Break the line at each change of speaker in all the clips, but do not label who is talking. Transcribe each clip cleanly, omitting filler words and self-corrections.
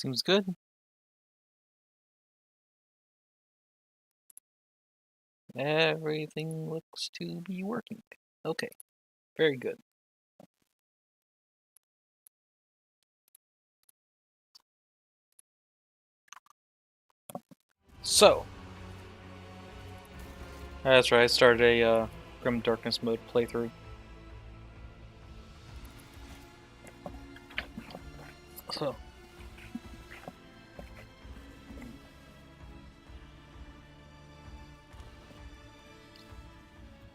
Seems good. Everything looks to be working. Okay, very good. So, that's right, I started a Grim Darkness mode playthrough. So,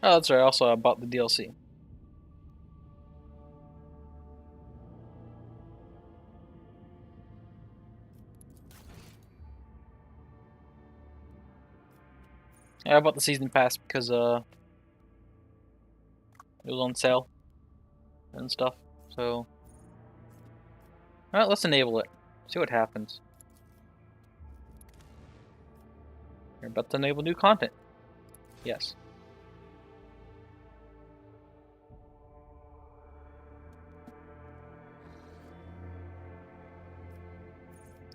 oh, that's right, also I bought the DLC. Yeah, I bought the season pass because it was on sale and stuff. So, alright, let's enable it. See what happens. You're about to enable new content. Yes.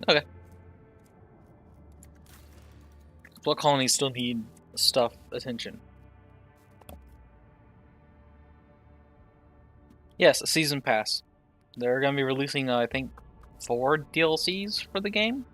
Okay. Blood colonies still need stuff, attention. Yes, a season pass. They're going to be releasing, I think, 4 DLCs for the game.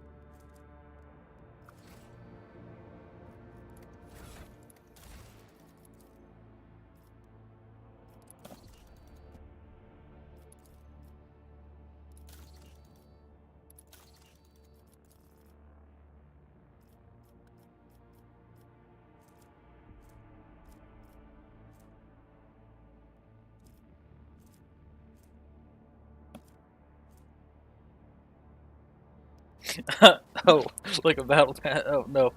Oh, like a battle pass. Oh no.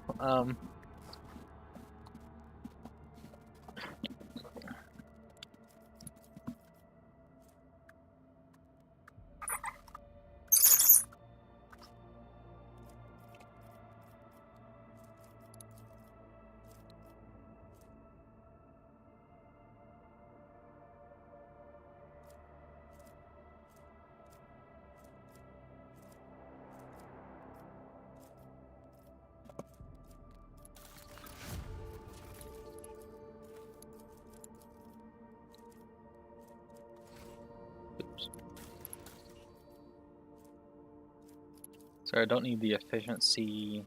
Oops. Sorry, I don't need the efficiency.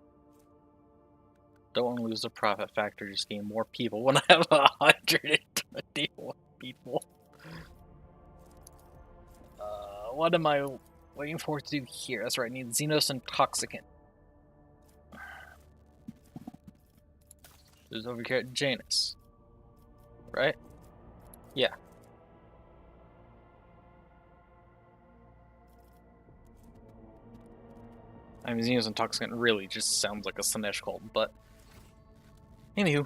Don't want to lose the profit factor. Just gain more people when I have 121 people. What am I waiting for to do here? That's right. I need Xenos Intoxicant. There's over here at Janus. Right? Yeah. I mean, Xenos Intoxicant really just sounds like a Slanesh cult, but anywho.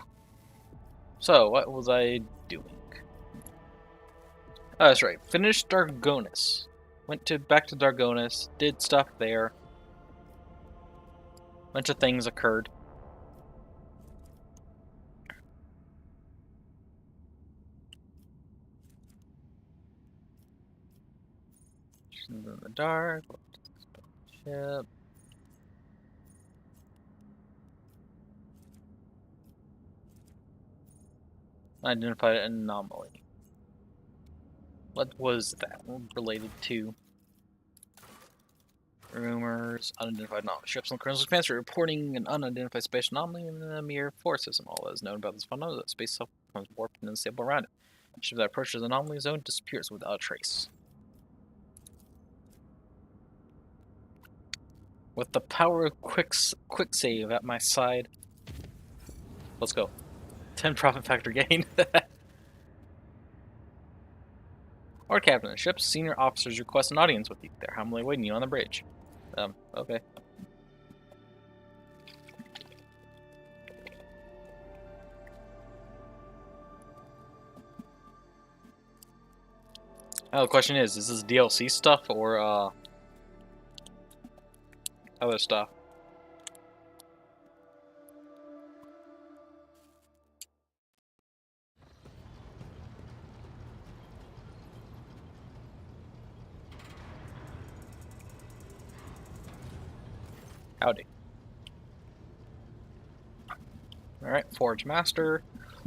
So, what was I doing? Oh, that's right. Finished Dargonis. Went back to Dargonis, did stuff there. Bunch of things occurred. In the dark. Ship. Identified an anomaly. What was that related to? Rumors, unidentified anomaly. Ships on Colonel's Expanse are reporting an unidentified space anomaly in the Mir 4 system. All that is known about this phenomenon, that space itself becomes warped and unstable around it. A ship that approaches the anomaly zone disappears without a trace. With the power of quick save at my side, let's go. 10 profit factor gain. Our captain of the ship's senior officers request an audience with you. They're humbly waiting you on the bridge. Okay. Now the question is this DLC stuff or other stuff? Howdy. Alright, Forge Master.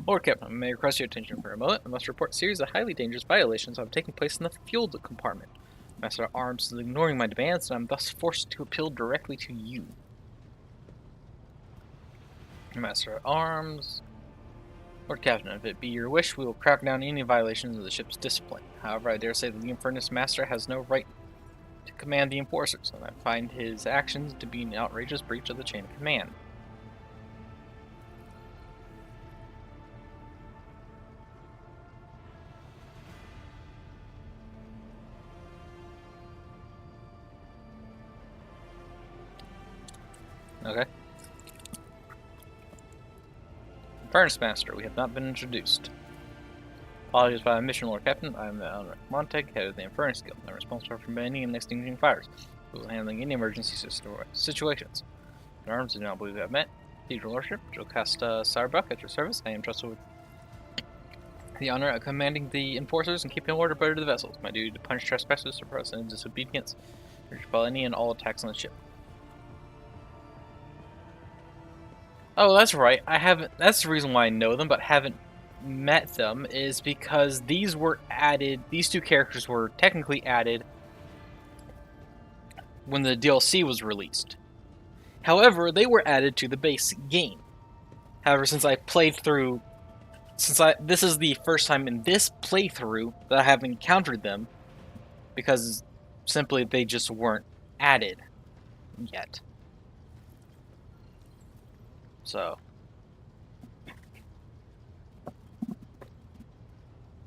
Lord Captain, may I request your attention for a moment? I must report a series of highly dangerous violations that have taken place in the fuel compartment. Master at Arms is ignoring my demands, and I'm thus forced to appeal directly to you. Master at Arms. Lord Captain, if it be your wish, we will crack down any violations of the ship's discipline. However, I dare say that the Infernus Master has no right to command the Enforcers, and I find his actions to be an outrageous breach of the chain of command. Okay. Furnace Master, we have not been introduced. Apologies by my mission, Lord Captain. I am the Elric Montag, head of the Infernus Guild. I'm responsible for preventing and extinguishing fires, as well as handling any emergency situations. In arms, do not believe I have met. Your Lordship, Jocasta Sarbuck at your service. I am trusted with the honor of commanding the enforcers and keeping order better to the vessels. My duty to punish trespassers, suppress any disobedience, and repel any and all attacks on the ship. Oh, that's right. I haven't. That's the reason why I know them, but haven't met them, is because these were added. These two characters were technically added when the DLC was released. However, they were added to the base game. However, since I played through, this is the first time in this playthrough that I have encountered them, because simply they just weren't added yet. So,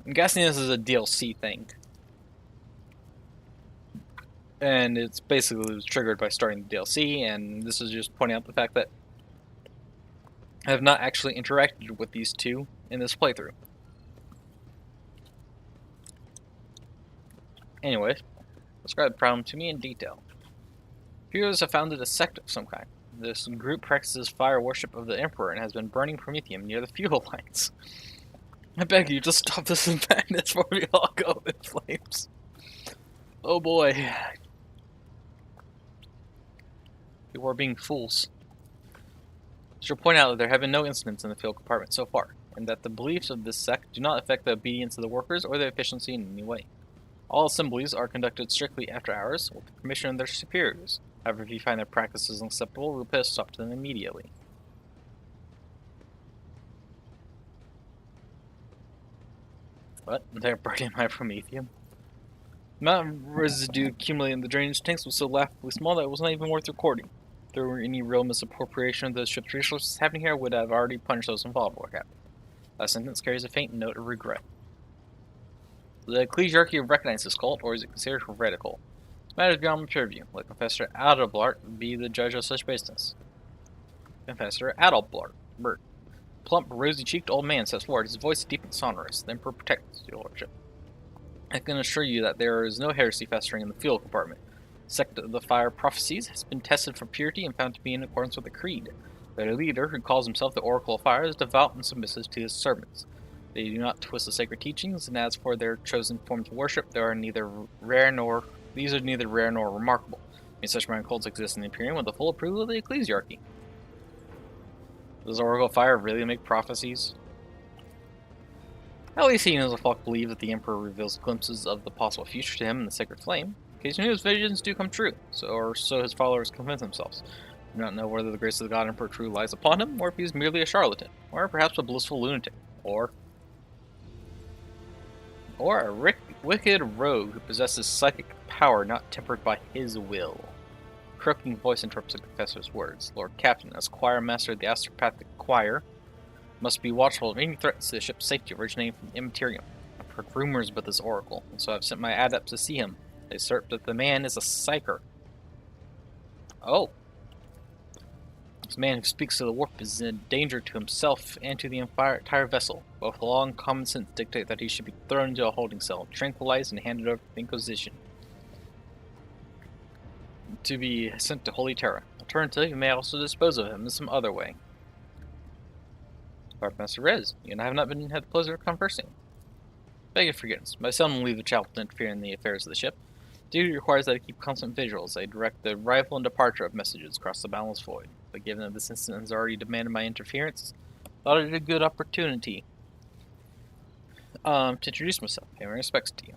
I'm guessing this is a DLC thing. And it's basically triggered by starting the DLC, and this is just pointing out the fact that I have not actually interacted with these two in this playthrough. Anyway, describe the problem to me in detail. Heroes have founded a sect of some kind. This group practices fire worship of the Emperor and has been burning promethium near the fuel lines. I beg you, just stop this madness before we all go in flames. Oh boy. People are being fools. I should point out that there have been no incidents in the fuel compartment so far, and that the beliefs of this sect do not affect the obedience of the workers or their efficiency in any way. All assemblies are conducted strictly after hours, with the permission of their superiors. However, if you find their practices unacceptable, we'll put a stop to them immediately. What? They're burning my promethium? The amount of residue accumulated in the drainage tanks was so laughably small that it was not even worth recording. If there were any real misappropriation of the ship's resources happening here, I would have already punished those involved, Lord Captain. That sentence carries a faint note of regret. The ecclesiarchy recognizes this cult, or is it considered heretical? This matter is beyond my purview. Let Confessor Adelblart be the judge of such business. Confessor Adelblart. Plump, rosy-cheeked old man steps forward, his voice deep and sonorous. The Emperor protects your lordship. I can assure you that there is no heresy festering in the fuel compartment. The sect of the Fire Prophecies has been tested for purity and found to be in accordance with the creed. Their leader, who calls himself the Oracle of Fire, is devout and submissive to his servants. They do not twist the sacred teachings, and as for their chosen forms of worship, these are neither rare nor remarkable. Many such minor cults exist in the Imperium with the full approval of the ecclesiarchy. Does Oracle of Fire really make prophecies? At least he knows the flock believe that the Emperor reveals glimpses of the possible future to him in the sacred flame. Occasionally his visions do come true, so his followers convince themselves. Do not know whether the grace of the God Emperor truly lies upon him, or if he is merely a charlatan, or perhaps a blissful lunatic, or a wicked rogue who possesses psychic power not tempered by his will. A croaking voice interrupts the confessor's words. Lord Captain, as choir master of the Astropathic Choir, must be watchful of any threats to the ship's safety originating from the Immaterium. I've heard rumors about this oracle, and so I've sent my adepts to see him. They assert that the man is a psyker. Oh. This man who speaks to the warp is in danger to himself and to the entire vessel. Both law and common sense dictate that he should be thrown into a holding cell, tranquilized, and handed over to the Inquisition to be sent to Holy Terra. Alternatively, you may also dispose of him in some other way. Master Rez, you and I have not had the pleasure of conversing. Beg your forgiveness, but I seldom leave the chapel to interfere in the affairs of the ship. Duty requires that I keep constant vigils. I direct the arrival and departure of messages across the boundless void. But given that this incident has already demanded my interference, I thought it a good opportunity to introduce myself, pay my respects to you.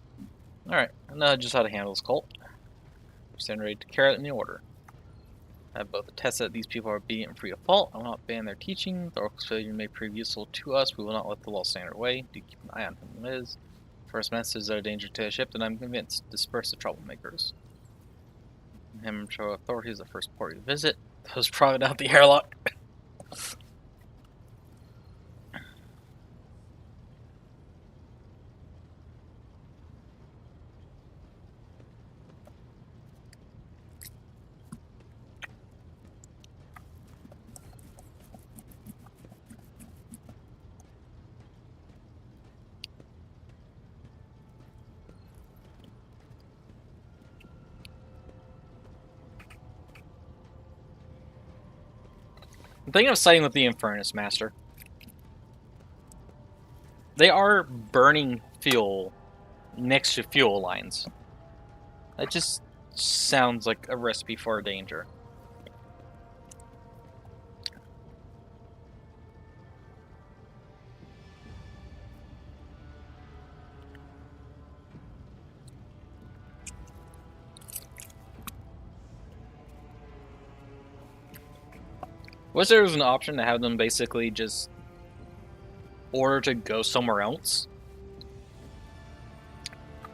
Alright, I know just how to handle this cult. Stand ready to carry out any order. I have both attested that these people are obedient and free of fault. I will not ban their teaching. The Oracle's failure may prove useful to us. We will not let the law stand in our way. Do keep an eye on whom it is. First messages are a danger to the ship, and I'm convinced. Disperse the troublemakers. Him show authorities the first port you visit. Those probably out the airlock. I'm thinking of siding with the Infernus Master. They are burning fuel next to fuel lines. That just sounds like a recipe for danger. Wish there was an option to have them basically just order to go somewhere else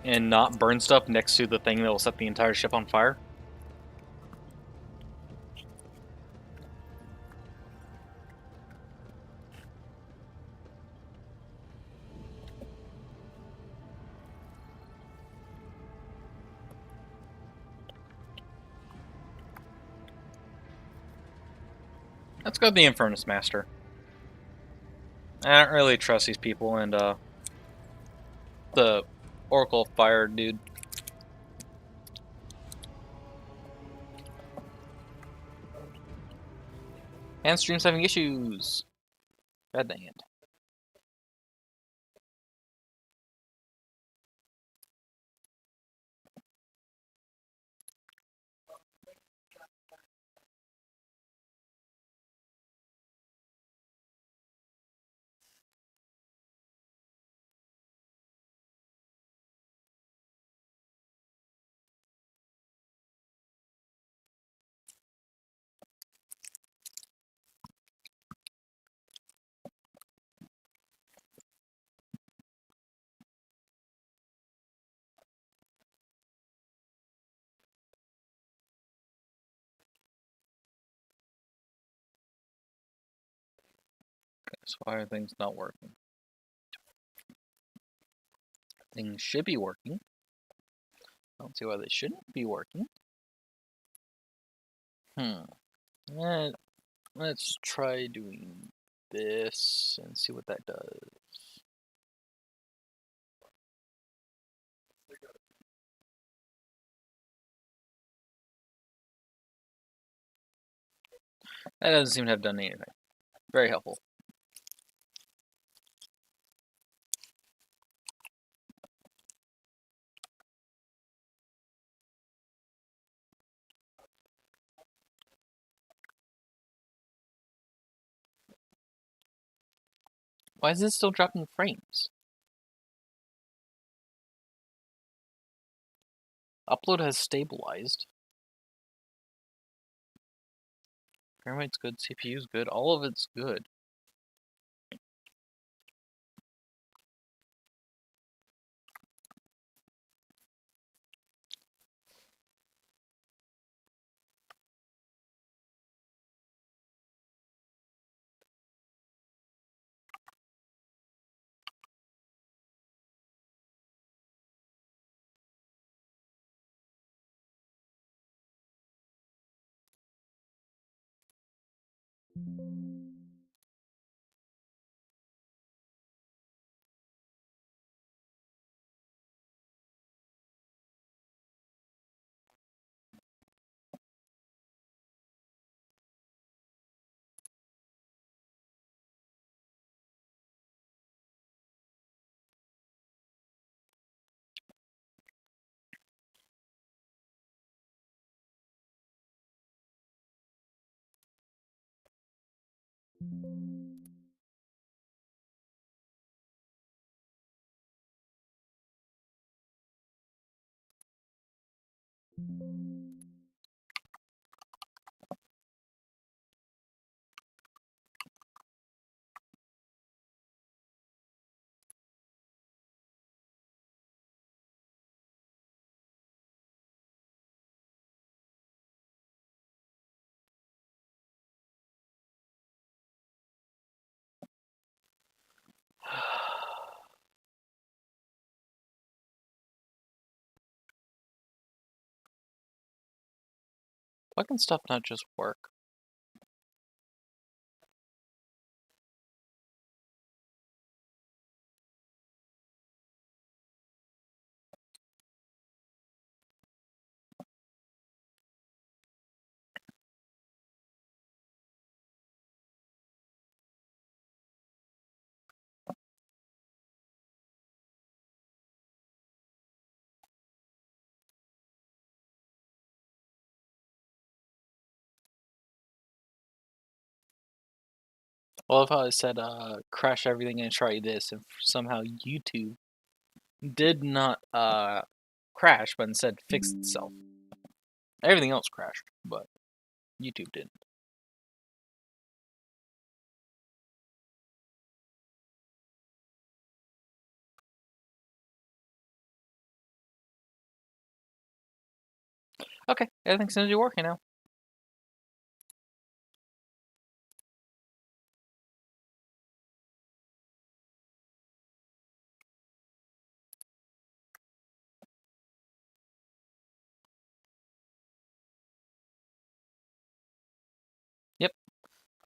and not burn stuff next to the thing that will set the entire ship on fire. Let's go to the Infernus Master. I don't really trust these people, and the Oracle Fire dude. And stream's having issues. God dang it. So why are things not working? Things should be working. I don't see why they shouldn't be working. Let's try doing this and see what that does. That doesn't seem to have done anything. Very helpful. Why is this still dropping frames? Upload has stabilized. Frame rate's good, CPU's good, all of it's good. Why can stuff not just work? Well, if I said crash everything and try this, and somehow YouTube did not crash, but instead fixed itself. Everything else crashed, but YouTube didn't. Okay, everything seems to be working now. Yep,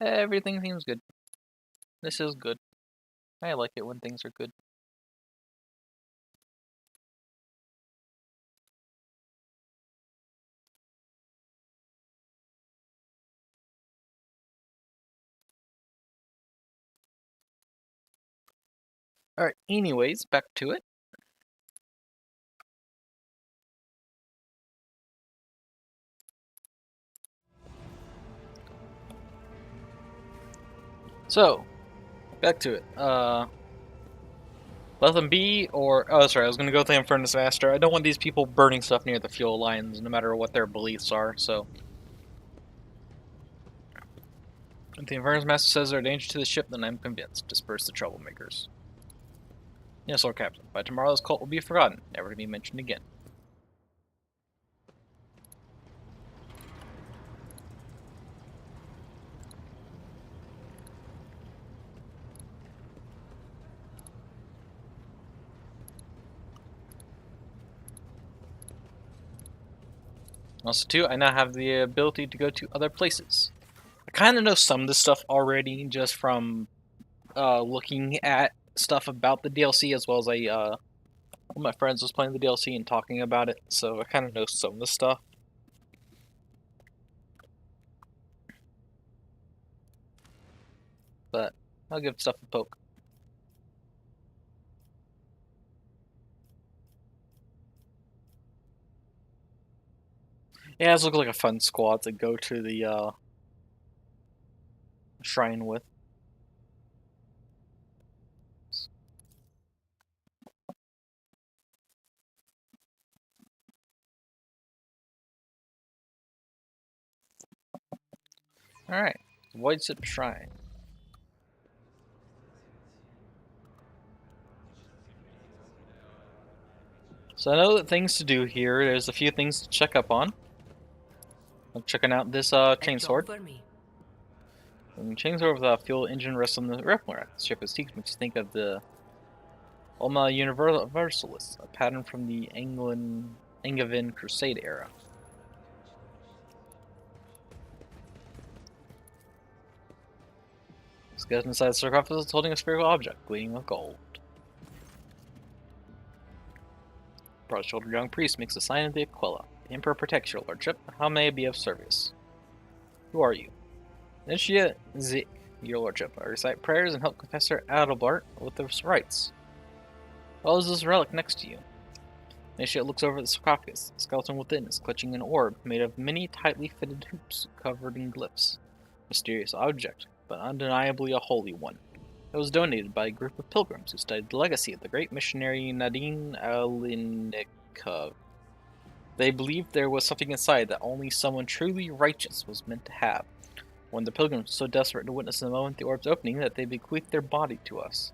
everything seems good. This is good. I like it when things are good. Alright, anyways, back to it. So, back to it. Let them be, or... Oh, sorry, I was gonna go with the Infernus Master. I don't want these people burning stuff near the fuel lines, no matter what their beliefs are, so... If the Infernus Master says they're a danger to the ship, then I'm convinced. Disperse the troublemakers. Yes, Lord Captain. By tomorrow, this cult will be forgotten, never to be mentioned again. Also, too, I now have the ability to go to other places. I kind of know some of this stuff already, just from looking at stuff about the DLC, as well as one of my friends was playing the DLC and talking about it, so I kind of know some of the stuff. But I'll give stuff a poke. Yeah, this looks like a fun squad to go to the shrine with. Alright, Void Sip Shrine. So I know that things to do here. There's a few things to check up on. I'm checking out this chainsword. And chainsword with a fuel engine rests on the Repler. The ship is teak makes you think of the Ulma Universalis, a pattern from the Angevin Crusade era. Skeleton inside the sarcophagus is holding a spherical object, gleaming with gold. Broad-shouldered young priest makes a sign of the Aquila. The Emperor protects your lordship. How may I be of service? Who are you? Initiate Zik, your lordship. I recite prayers and help Confessor Adalbart with the rites. Well, is this relic next to you? Initiate looks over the sarcophagus. The skeleton within is clutching an orb made of many tightly fitted hoops covered in glyphs. Mysterious object. but undeniably a holy one. It was donated by a group of pilgrims who studied the legacy of the great missionary Nadine Alinikov. They believed there was something inside that only someone truly righteous was meant to have. When the pilgrims were so desperate to witness the moment the orb's opening that they bequeathed their body to us.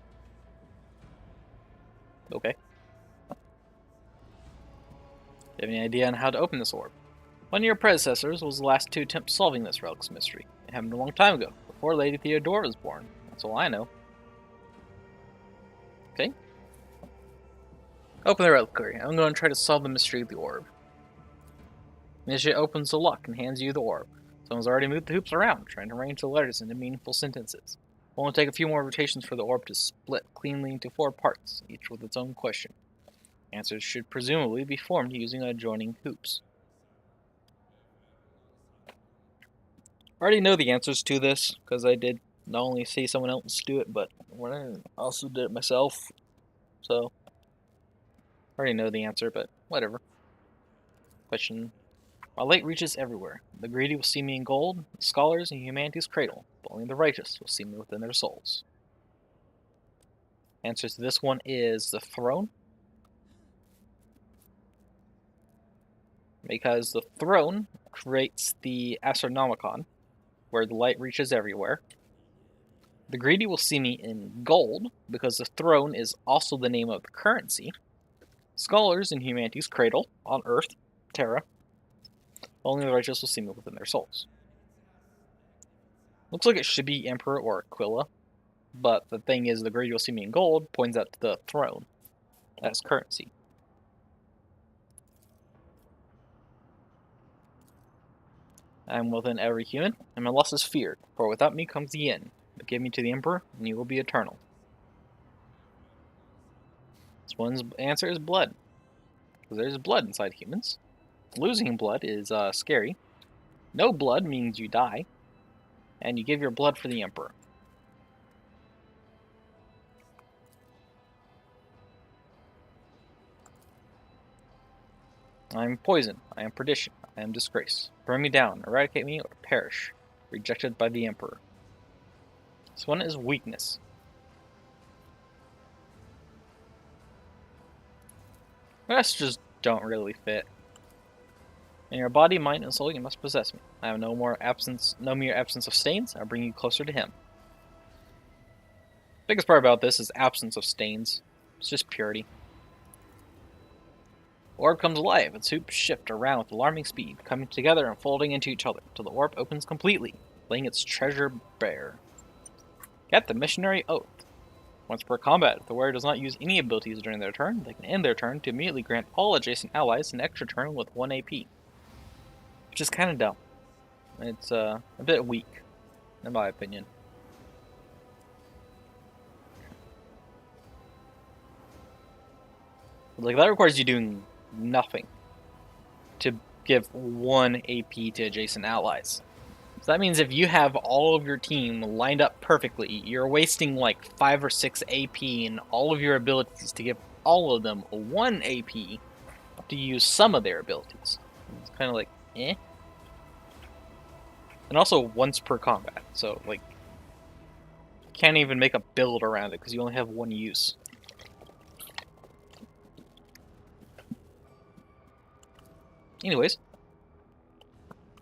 Okay. Do you have any idea on how to open this orb? One of your predecessors was the last to attempt solving this relic's mystery. It happened a long time ago, before Lady Theodora was born. That's all I know. Okay. Open the reliquary. I'm going to try to solve the mystery of the orb. Misha opens the lock and hands you the orb. Someone's already moved the hoops around, trying to arrange the letters into meaningful sentences. It will take a few more rotations for the orb to split cleanly into 4 parts, each with its own question. Answers should presumably be formed using adjoining hoops. I already know the answers to this, because I did not only see someone else do it, but I also did it myself. So, I already know the answer, but whatever. Question. My light reaches everywhere. The greedy will see me in gold, the scholars in humanity's cradle, but only the righteous will see me within their souls. Answer to this one is the throne. Because the throne creates the Astronomicon, where the light reaches everywhere. The greedy will see me in gold, because the throne is also the name of the currency. Scholars in humanity's cradle, on Earth, Terra. Only the righteous will see me within their souls. Looks like it should be Emperor or Aquila, but the thing is, the greedy will see me in gold points out to the throne as currency. I am within every human, and my loss is feared, for without me comes the end. But give me to the Emperor, and you will be eternal. This one's answer is blood, because there's blood inside humans. Losing blood is scary. No blood means you die, and you give your blood for the Emperor. I am poison, I am perdition, I am disgrace. Burn me down, eradicate me, or perish, rejected by the Emperor. This one is weakness. The rest just don't really fit. In your body, mind, and soul, you must possess me. I have no mere absence of stains. I bring you closer to him. Biggest part about this is absence of stains. It's just purity. The orb comes alive. Its hoops shift around with alarming speed, coming together and folding into each other, till the orb opens completely, laying its treasure bare. Get the missionary oath. Once per combat, if the warrior does not use any abilities during their turn, they can end their turn to immediately grant all adjacent allies an extra turn with 1 AP. Which is kind of dumb. It's a bit weak, in my opinion. Like, that requires you doing nothing to give 1 AP to adjacent allies. So that means if you have all of your team lined up perfectly, you're wasting like 5 or 6 AP in all of your abilities to give all of them 1 AP to use some of their abilities. It's kind of like, eh? And also once per combat, so like, you can't even make a build around it because you only have 1 use. Anyways,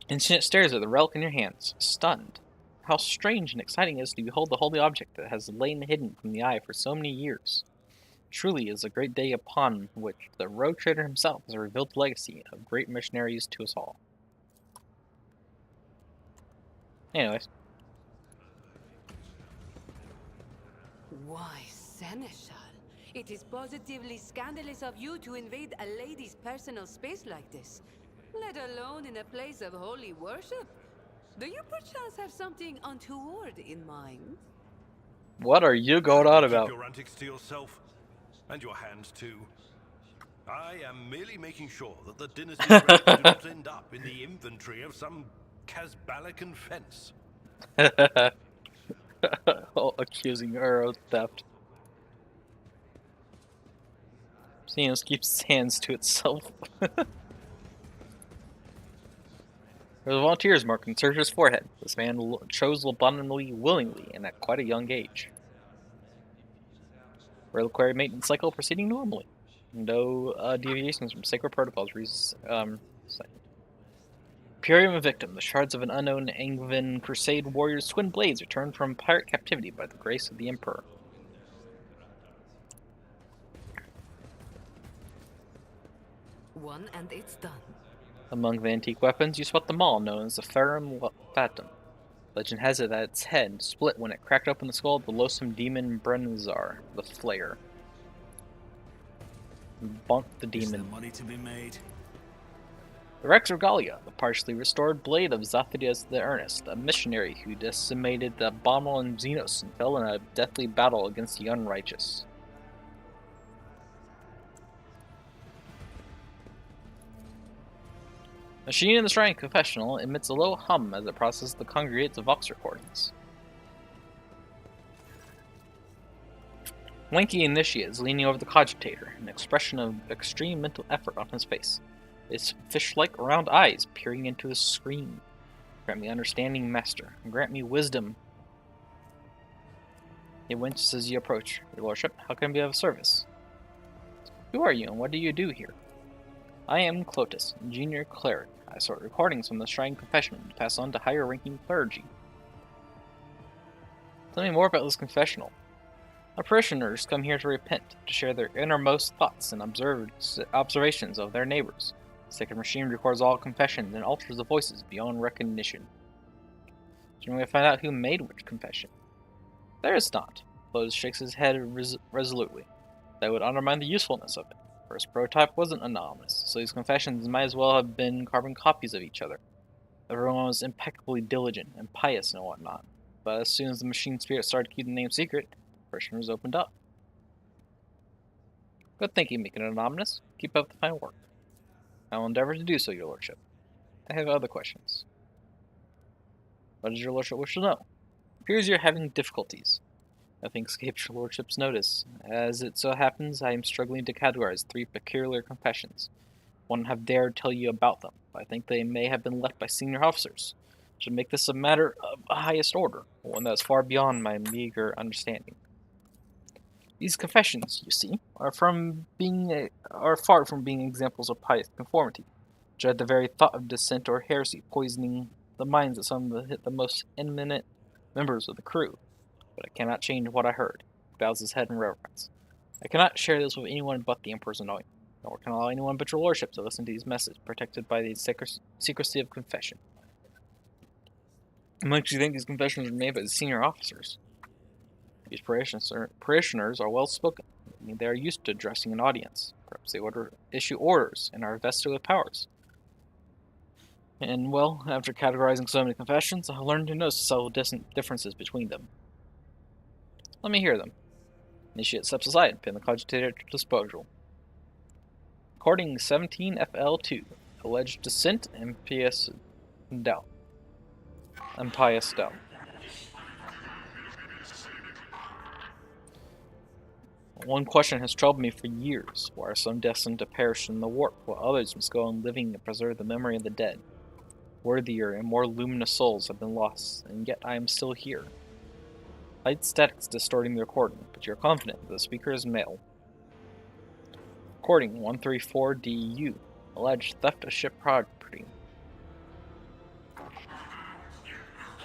Instant stares at the relic in your hands, stunned. How strange and exciting it is to behold the holy object that has lain hidden from the eye for so many years. Truly is a great day upon which the road trader himself has revealed the legacy of great missionaries to us all. Anyways.
Why, Seneschal, it is positively scandalous of you to invade a lady's personal space like this, let alone in a place of holy worship. Do you perchance have something untoward in mind?
What are you going on about?
Keep your antics to yourself, and your hands too. I am merely making sure that the dynasty's relics do not end up in the inventory of some Casbalican fence.
Accusing her of theft. Xenos keeps his hands to itself. There was a volunteer's mark on Serge's forehead. This man chose lobotomically willingly and at quite a young age. Reliquary maintenance cycle proceeding normally. No deviations from sacred protocols. Purium of victim. The shards of an unknown Angevin crusade warrior's twin blades returned from pirate captivity by the grace of the Emperor.
One and it's done.
Among the antique weapons, you spot the maul known as the Ferrum Fatum. Legend has it that its head split when it cracked open the skull of the loathsome demon Brennazar, the Flayer. Bonk the demon.
Is there money to be made?
The Rex Regalia, the partially restored blade of Zaphidius the Earnest, a missionary who decimated the abominable Xenos and fell in a deathly battle against the unrighteous. Machine in the Shrine Confessional emits a low hum as it processes the congregates of Vox recordings. Lanky Initiate is leaning over the cogitator, an expression of extreme mental effort on his face. His fish-like round eyes peering into his screen. Grant me understanding, master, and grant me wisdom. He winces as you approach. Your lordship, how can I be of service? Who are you, and what do you do here? I am Clotus, junior cleric. I sort recordings from the Shrine Confessional to pass on to higher-ranking clergy. Tell me more about this confessional. Our parishioners come here to repent, to share their innermost thoughts and observations of their neighbors. The sacred machine records all confessions and alters the voices beyond recognition. Can we find out who made which confession? There is not. Clotus shakes his head resolutely. That would undermine the usefulness of it. First prototype wasn't anonymous, so these confessions might as well have been carbon copies of each other. Everyone was impeccably diligent and pious and whatnot, but as soon as the machine spirit started to keep the name secret, parishioners opened up. Good thinking, making it anonymous. Keep up the fine work. I will endeavor to do so, your lordship. I have other questions. What does your lordship wish to know? It appears you're having difficulties. Nothing escapes your lordship's notice. As it so happens, I am struggling to categorize 3 peculiar confessions. Wouldn't have dared tell you about them, but I think they may have been left by senior officers. I should make this a matter of highest order, one that is far beyond my meager understanding. These confessions, you see, are far from being examples of pious conformity. Dread the very thought of dissent or heresy poisoning the minds of some of the most eminent members of the crew. But I cannot change what I heard. He bows his head in reverence. I cannot share this with anyone but the Emperor's anointing, nor can allow anyone but your lordship to listen to these messages, protected by the secrecy of confession. How much do you think these confessions were made by the senior officers? These parishioners are well spoken, meaning they are used to addressing an audience. Perhaps they issue orders and are vested with powers. And, well, after categorizing so many confessions, I learned to notice subtle differences between them. Let me hear them. Initiate steps aside and pin the cogitator to disposal. Recording 17FL2. Alleged dissent and impious doubt. One question has troubled me for years. Why are some destined to perish in the warp, while others must go on living and preserve the memory of the dead? Worthier and more luminous souls have been lost, and yet I am still here. Light statics distorting the recording, but you're confident that the speaker is male. Recording 134DU. Alleged theft of ship property.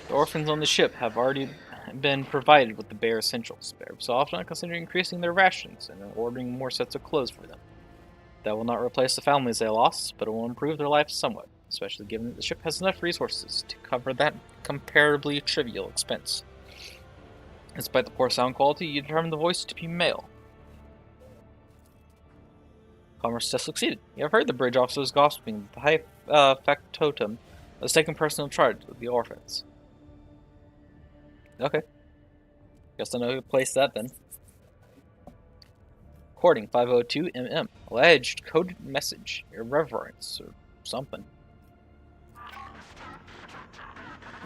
The orphans on the ship have already been provided with the bare essentials. They're so often considering increasing their rations and ordering more sets of clothes for them. That will not replace the families they lost, but it will improve their lives somewhat, especially given that the ship has enough resources to cover that comparatively trivial expense. Despite the poor sound quality, you determined the voice to be male. Commerce test succeeded. You have heard the bridge officers gossiping that the high factotum was taking personal charge of the orphans. Okay. Guess I know who placed that then. Recording 502mm. Alleged coded message. Irreverence or something.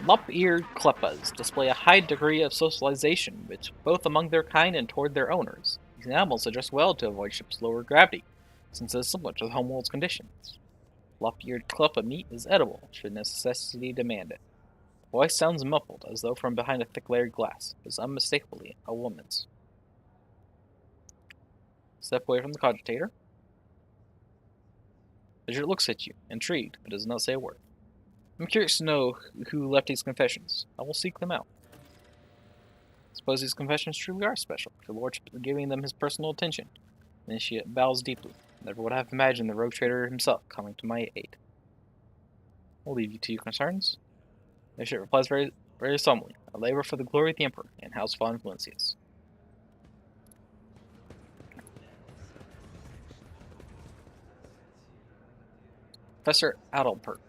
Lump-eared kleppas display a high degree of socialization, both among their kind and toward their owners. These animals adjust well to avoid ship's lower gravity, since it is similar to the homeworld's conditions. Lop-eared clump of meat is edible, should necessity demand it. The voice sounds muffled, as though from behind a thick layered glass. It is unmistakably a woman's. Step away from the cogitator. Bridget looks at you, intrigued, but does not say a word. I'm curious to know who left these confessions. I will seek them out. Suppose these confessions truly are special, your lordship is giving them his personal attention. The initiate bows deeply. Never would have imagined the rogue trader himself coming to my aid. I'll leave you to your concerns. The initiate replies very, very solemnly. I labor for the glory of the Emperor and House von Valencius. Professor Adalbert.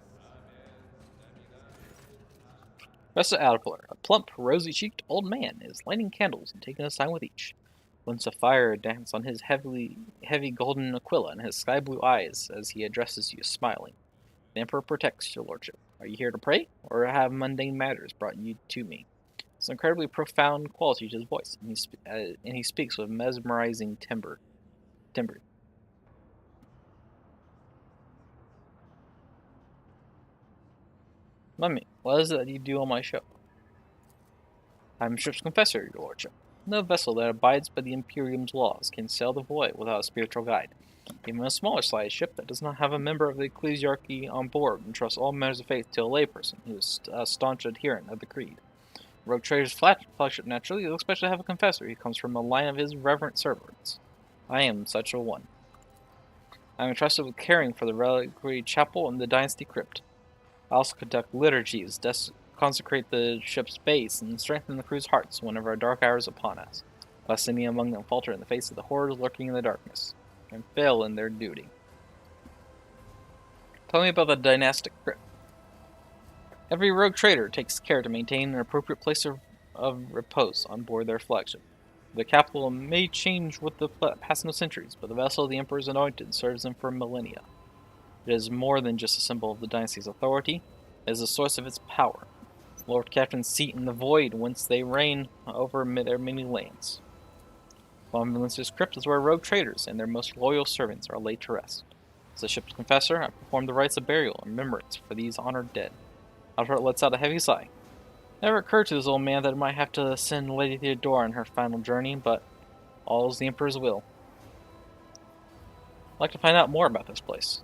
Professor Adalbert, a plump, rosy-cheeked old man, is lighting candles and taking his time with each. Glints of fire dance on his heavy golden aquila and his sky-blue eyes as he addresses you, smiling. The Emperor protects your lordship. Are you here to pray, or have mundane matters brought you to me? It's an incredibly profound quality to his voice, and he speaks with mesmerizing timbre. Mummy, what is it that you do on my ship? I'm ship's confessor, your lordship. No vessel that abides by the Imperium's laws can sail the void without a spiritual guide. Even a smaller-sized ship that does not have a member of the ecclesiarchy on board entrusts all matters of faith to a layperson who is a staunch adherent of the creed. Rogue Trader's flagship naturally will especially have a confessor who comes from a line of his reverent servants. I am such a one. I am entrusted with caring for the reliquary chapel and the dynasty crypt. I also conduct liturgies, consecrate the ship's base, and strengthen the crew's hearts whenever our dark hour is upon us, lest any among them falter in the face of the horrors lurking in the darkness, and fail in their duty. Tell me about the dynastic crypt. Every rogue trader takes care to maintain an appropriate place of repose on board their flagship. The capital may change with the passing of centuries, but the vessel of the Emperor's anointed serves them for millennia. It is more than just a symbol of the dynasty's authority, it is the source of its power. The Lord Captain's seat in the void whence they reign over their many lands. Von Valencia's crypt is where rogue traders and their most loyal servants are laid to rest. As a ship's confessor, I perform the rites of burial and remembrance for these honored dead. Albert lets out a heavy sigh. Never occurred to this old man that it might have to send Lady Theodora on her final journey, but all is the Emperor's will. I'd like to find out more about this place.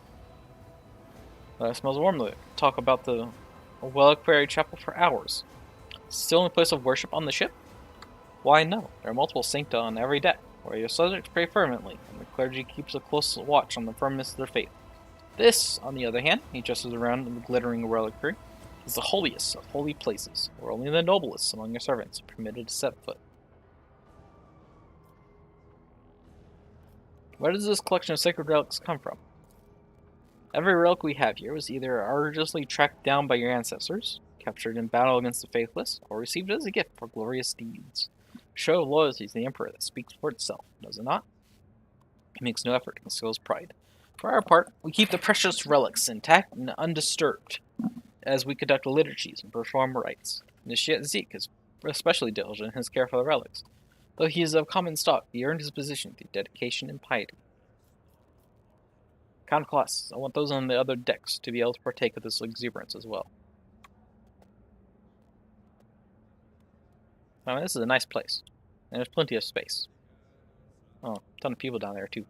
It smells warmly. Talk about the reliquary chapel for hours. Still the only place of worship on the ship? Why, no. There are multiple sancta on every deck, where your subjects pray fervently, and the clergy keeps a close watch on the firmness of their faith. This, on the other hand, he gestures around in the glittering reliquary, is the holiest of holy places, where only the noblest among your servants are permitted to set foot. Where does this collection of sacred relics come from? Every relic we have here was either arduously tracked down by your ancestors, captured in battle against the faithless, or received as a gift for glorious deeds. A show of loyalty to the Emperor that speaks for itself, does it not? He makes no effort to conceal his pride. For our part, we keep the precious relics intact and undisturbed, as we conduct liturgies and perform rites. Initiate Zeke is especially diligent in his care for the relics. Though he is of common stock, he earned his position through dedication and piety. Count classes. I want those on the other decks to be able to partake of this exuberance as well. I mean, this is a nice place, and there's plenty of space. Oh, a ton of people down there too.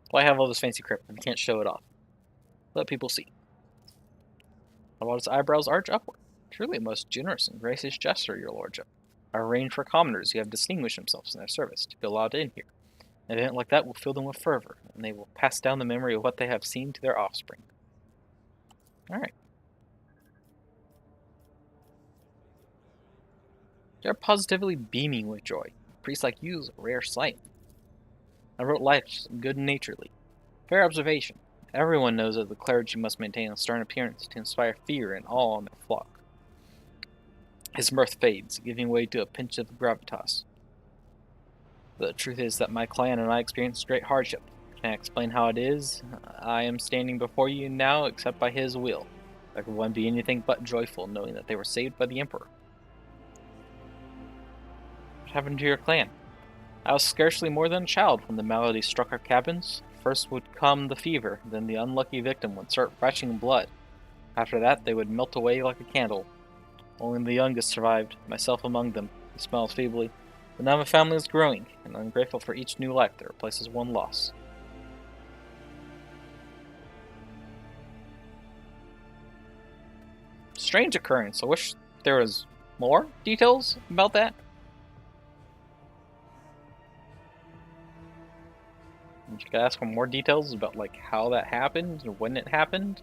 Why have all this fancy crypt if you can't show it off? Let people see. While his eyebrows arch upward. Truly a most generous and gracious gesture, your lordship. I arrange for commoners who have distinguished themselves in their service to be allowed in here. An event like that will fill them with fervor, and they will pass down the memory of what they have seen to their offspring. Alright. They're positively beaming with joy. A priest like you is a rare sight. I wrote life good-naturedly. Fair observation. Everyone knows that the clergy must maintain a stern appearance to inspire fear and awe in their flock. His mirth fades, giving way to a pinch of gravitas. The truth is that my clan and I experienced great hardship. Can I explain how it is? I am standing before you now except by his will. There could one be anything but joyful knowing that they were saved by the Emperor. What happened to your clan? I was scarcely more than a child when the malady struck our cabins. First would come the fever, then the unlucky victim would start fetching blood. After that, they would melt away like a candle. Only the youngest survived, myself among them. He smiles feebly. But now my family is growing, and I'm grateful for each new life that replaces one loss. Strange occurrence. I wish there was more details about that. You could ask for more details about like how that happened and when it happened.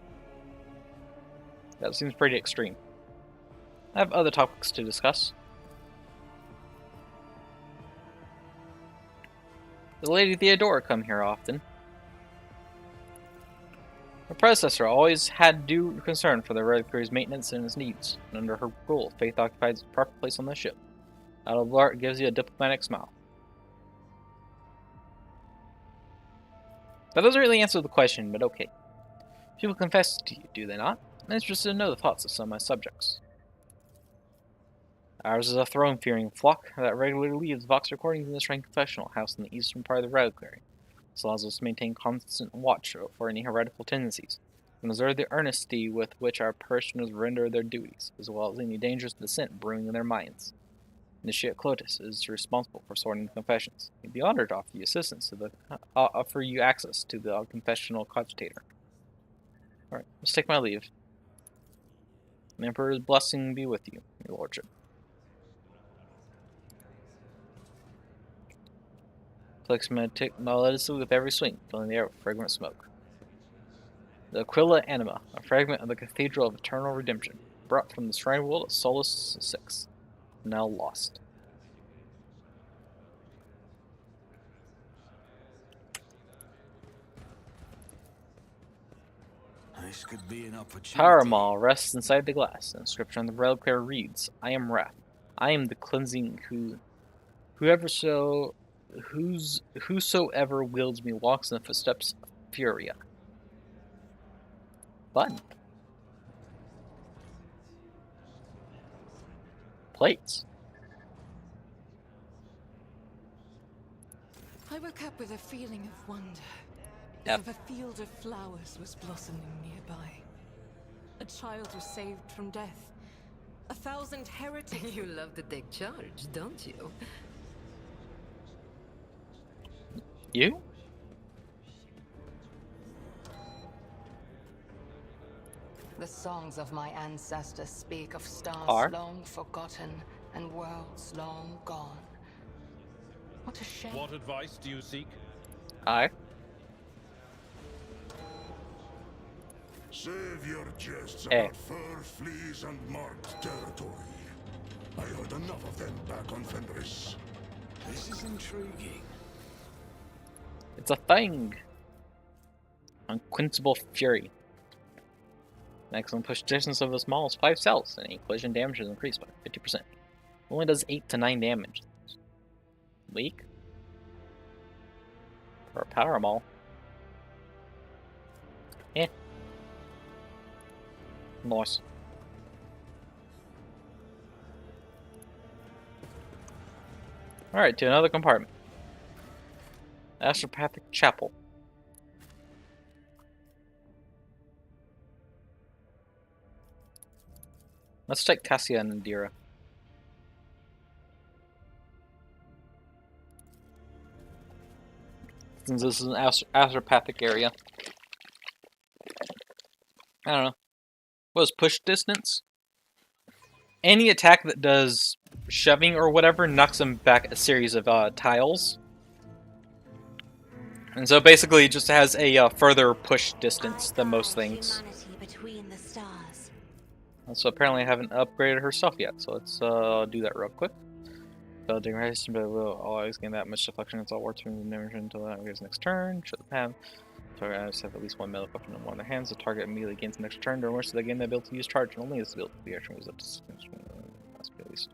That seems pretty extreme. I have other topics to discuss. The Lady Theodora come here often. Her predecessor always had due concern for the reliquary's maintenance and its needs, and under her rule, faith occupies its proper place on the ship. Out of Lart gives you a diplomatic smile. That doesn't really answer the question, but okay. People confess to you, do they not? I'm interested to know the thoughts of some of my subjects. Ours is a throne-fearing flock that regularly leaves Vox recordings in the Shrine Confessional House in the eastern part of the reliquary. This allows us to maintain constant watch for any heretical tendencies, and observe the earnesty with which our parishioners render their duties, as well as any dangerous dissent brewing in their minds. Initiate Clotus is responsible for sorting the confessions. He'd be honored to offer you assistance to offer you access to the confessional cogitator. Alright, let's take my leave. The Emperor's blessing be with you, your lordship. Clicks melodiously with every swing, filling the air with fragrant smoke. The Aquila Anima, a fragment of the Cathedral of Eternal Redemption, brought from the shrine world of Solus VI, now lost.
This could be an opportunity.
Power Maul rests inside the glass. The inscription on the reliquary reads, I am Wrath. I am the cleansing whosoever wields me walks in the footsteps of Furia. Fun. Plates.
I woke up with a feeling of wonder,
Yep.
as if a field of flowers was blossoming nearby. A child was saved from death. 1,000 heretics.
You love to take charge, don't you?
You?
The songs of my ancestors speak of stars
Are?
long forgotten and worlds long gone. What a shame.
What advice do you seek?
I.
Save your jests
Eh.
about fur, fleas, and marked territory. I heard enough of them back on Fenris.
This is intriguing.
It's a thing. Unquenchable Fury. Maximum push distance of the smallest 5 cells, and any collision damage is increased by 50%. Only does 8 to 9 damage. Weak? For a Power Maul. Eh. Nice. Alright, to another compartment. Astropathic Chapel. Let's take Cassia and Nadira. Since this is an astropathic area. I don't know. What is push distance? Any attack that does shoving or whatever knocks them back a series of tiles. And so basically it just has a further push distance than most things. So apparently I haven't upgraded her stuff yet, so let's do that real quick. Building resistance, but will always gain that much deflection. It's all war turns and damage until that goes next turn. Show the path. Target items have at least one melee weapon in one of their hands. The target immediately gains the next turn, during which they gain the ability to use charge, and only this ability to be action moves up to 6 must be at least.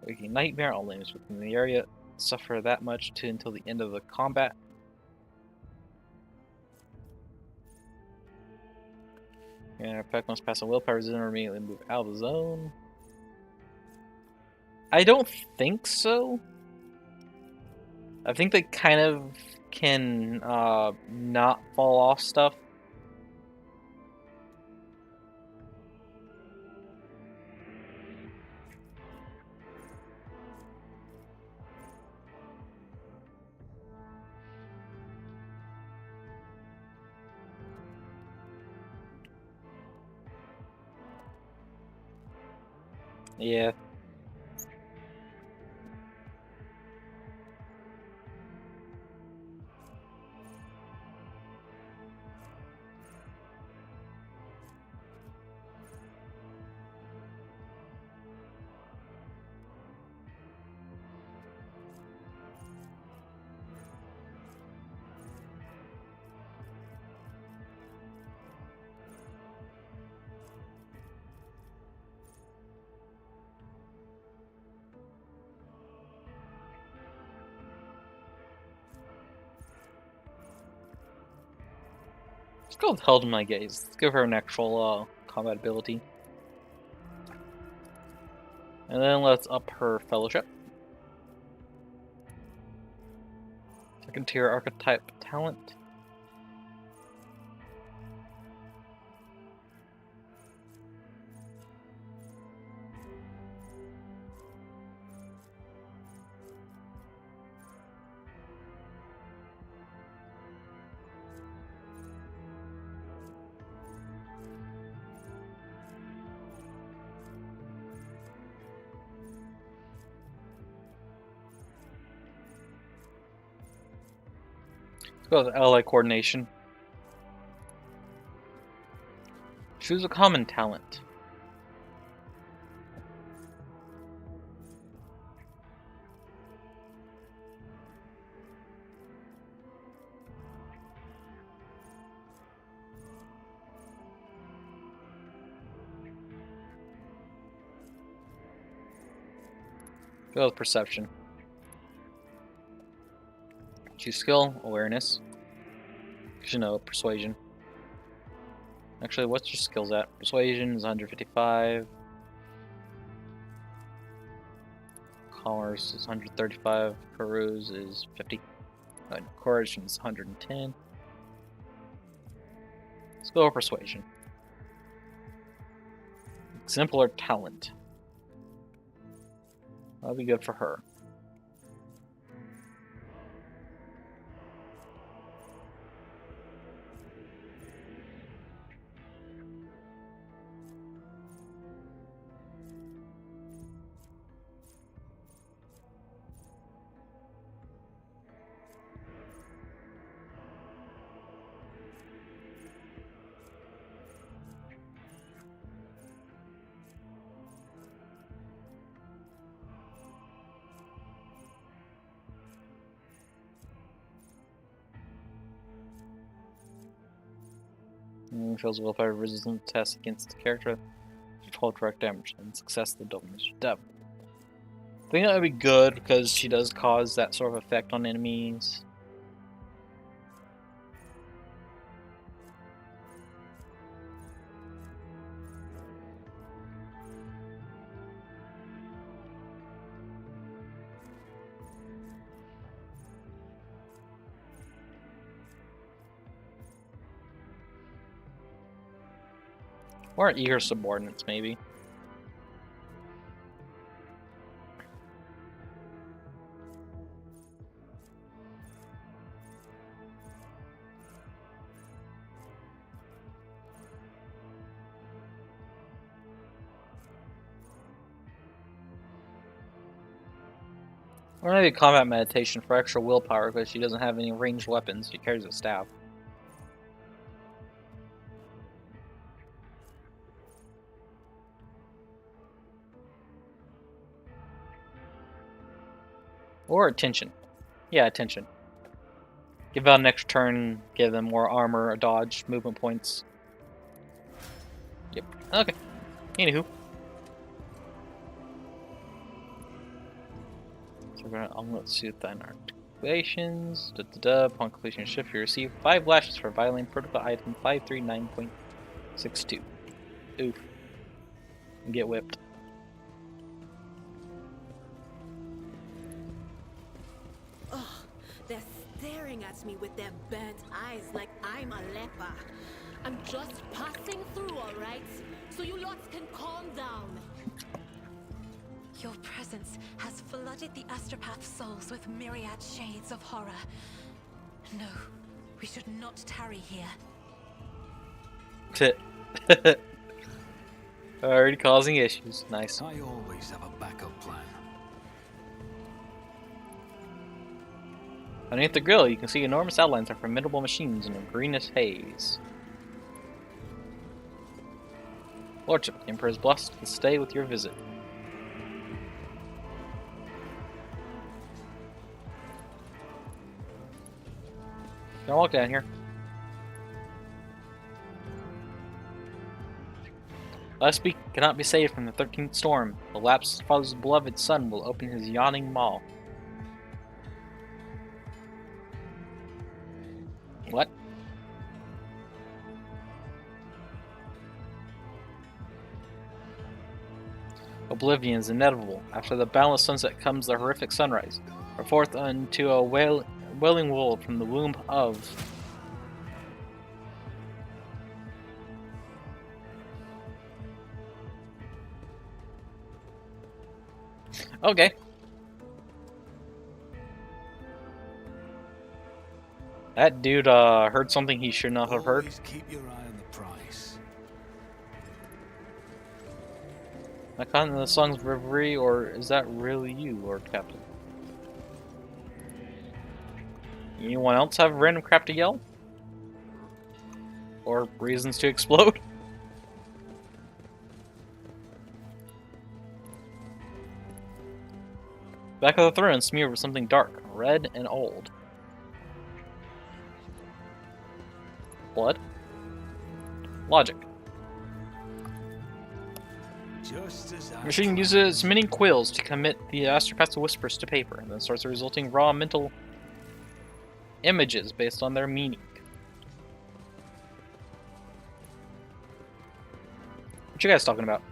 Waking Nightmare, all enemies within the area suffer that much until the end of the combat. And effect must pass a willpower resistance or immediately move out of the zone. I don't think so. I think they kind of can not fall off stuff. Yeah. Let's go with Held in My Gaze. Let's give her an actual combat ability. And then let's up her Fellowship. Second tier archetype talent. Let's go with ally coordination. Choose a common talent. Go with perception. Choose skill, awareness. You know, persuasion. Actually, what's your skills at? Persuasion is 155. Commerce is 135. Peruse is 50. Courage is 110. Let's go with persuasion. Exemplar talent. That'll be good for her. Fails willpower resistant test against the character. 12 direct damage and success the double measure depth. I think that would be good because she does cause that sort of effect on enemies. Or eager subordinates, maybe. Or maybe combat meditation for extra willpower because she doesn't have any ranged weapons. She carries a staff. Or attention. Yeah, attention. Give out an extra turn, give them more armor, a dodge, movement points. Yep. Okay. Anywho. So we're gonna unload Soothine Articulations. Upon completion of shift, you receive 5 lashes for violating protocol item 539.62. Oof. And get whipped.
at me with their burnt eyes like I'm a leper. I'm just passing through, all right? So you lots can calm down.
Your presence has flooded the astropath souls with myriad shades of horror. No, we should not tarry here.
Already causing issues. Nice.
I always have a backup plan.
Underneath the grill, you can see enormous outlines of formidable machines in a greenish haze. Lordship, the Emperor is blessed to stay with your visit. Can I walk down here? Last week cannot be saved from the 13th storm. The lapsed father's beloved son will open his yawning maw. What? Oblivion is inevitable. After the boundless sunset comes the horrific sunrise. Or forth unto a wailing world from the womb of... Okay. That dude heard something he should not have heard.
Always keep your eye on the prize.
I caught in the song's reverie, or is that really you, Lord Captain? Anyone else have random crap to yell? Or reasons to explode? Back of the throne smeared with something dark, red, and old. Blood? Logic.
Just as
The machine uses many quills to commit the astropath's whispers to paper, and then starts resulting raw mental images based on their meaning. What you guys talking about?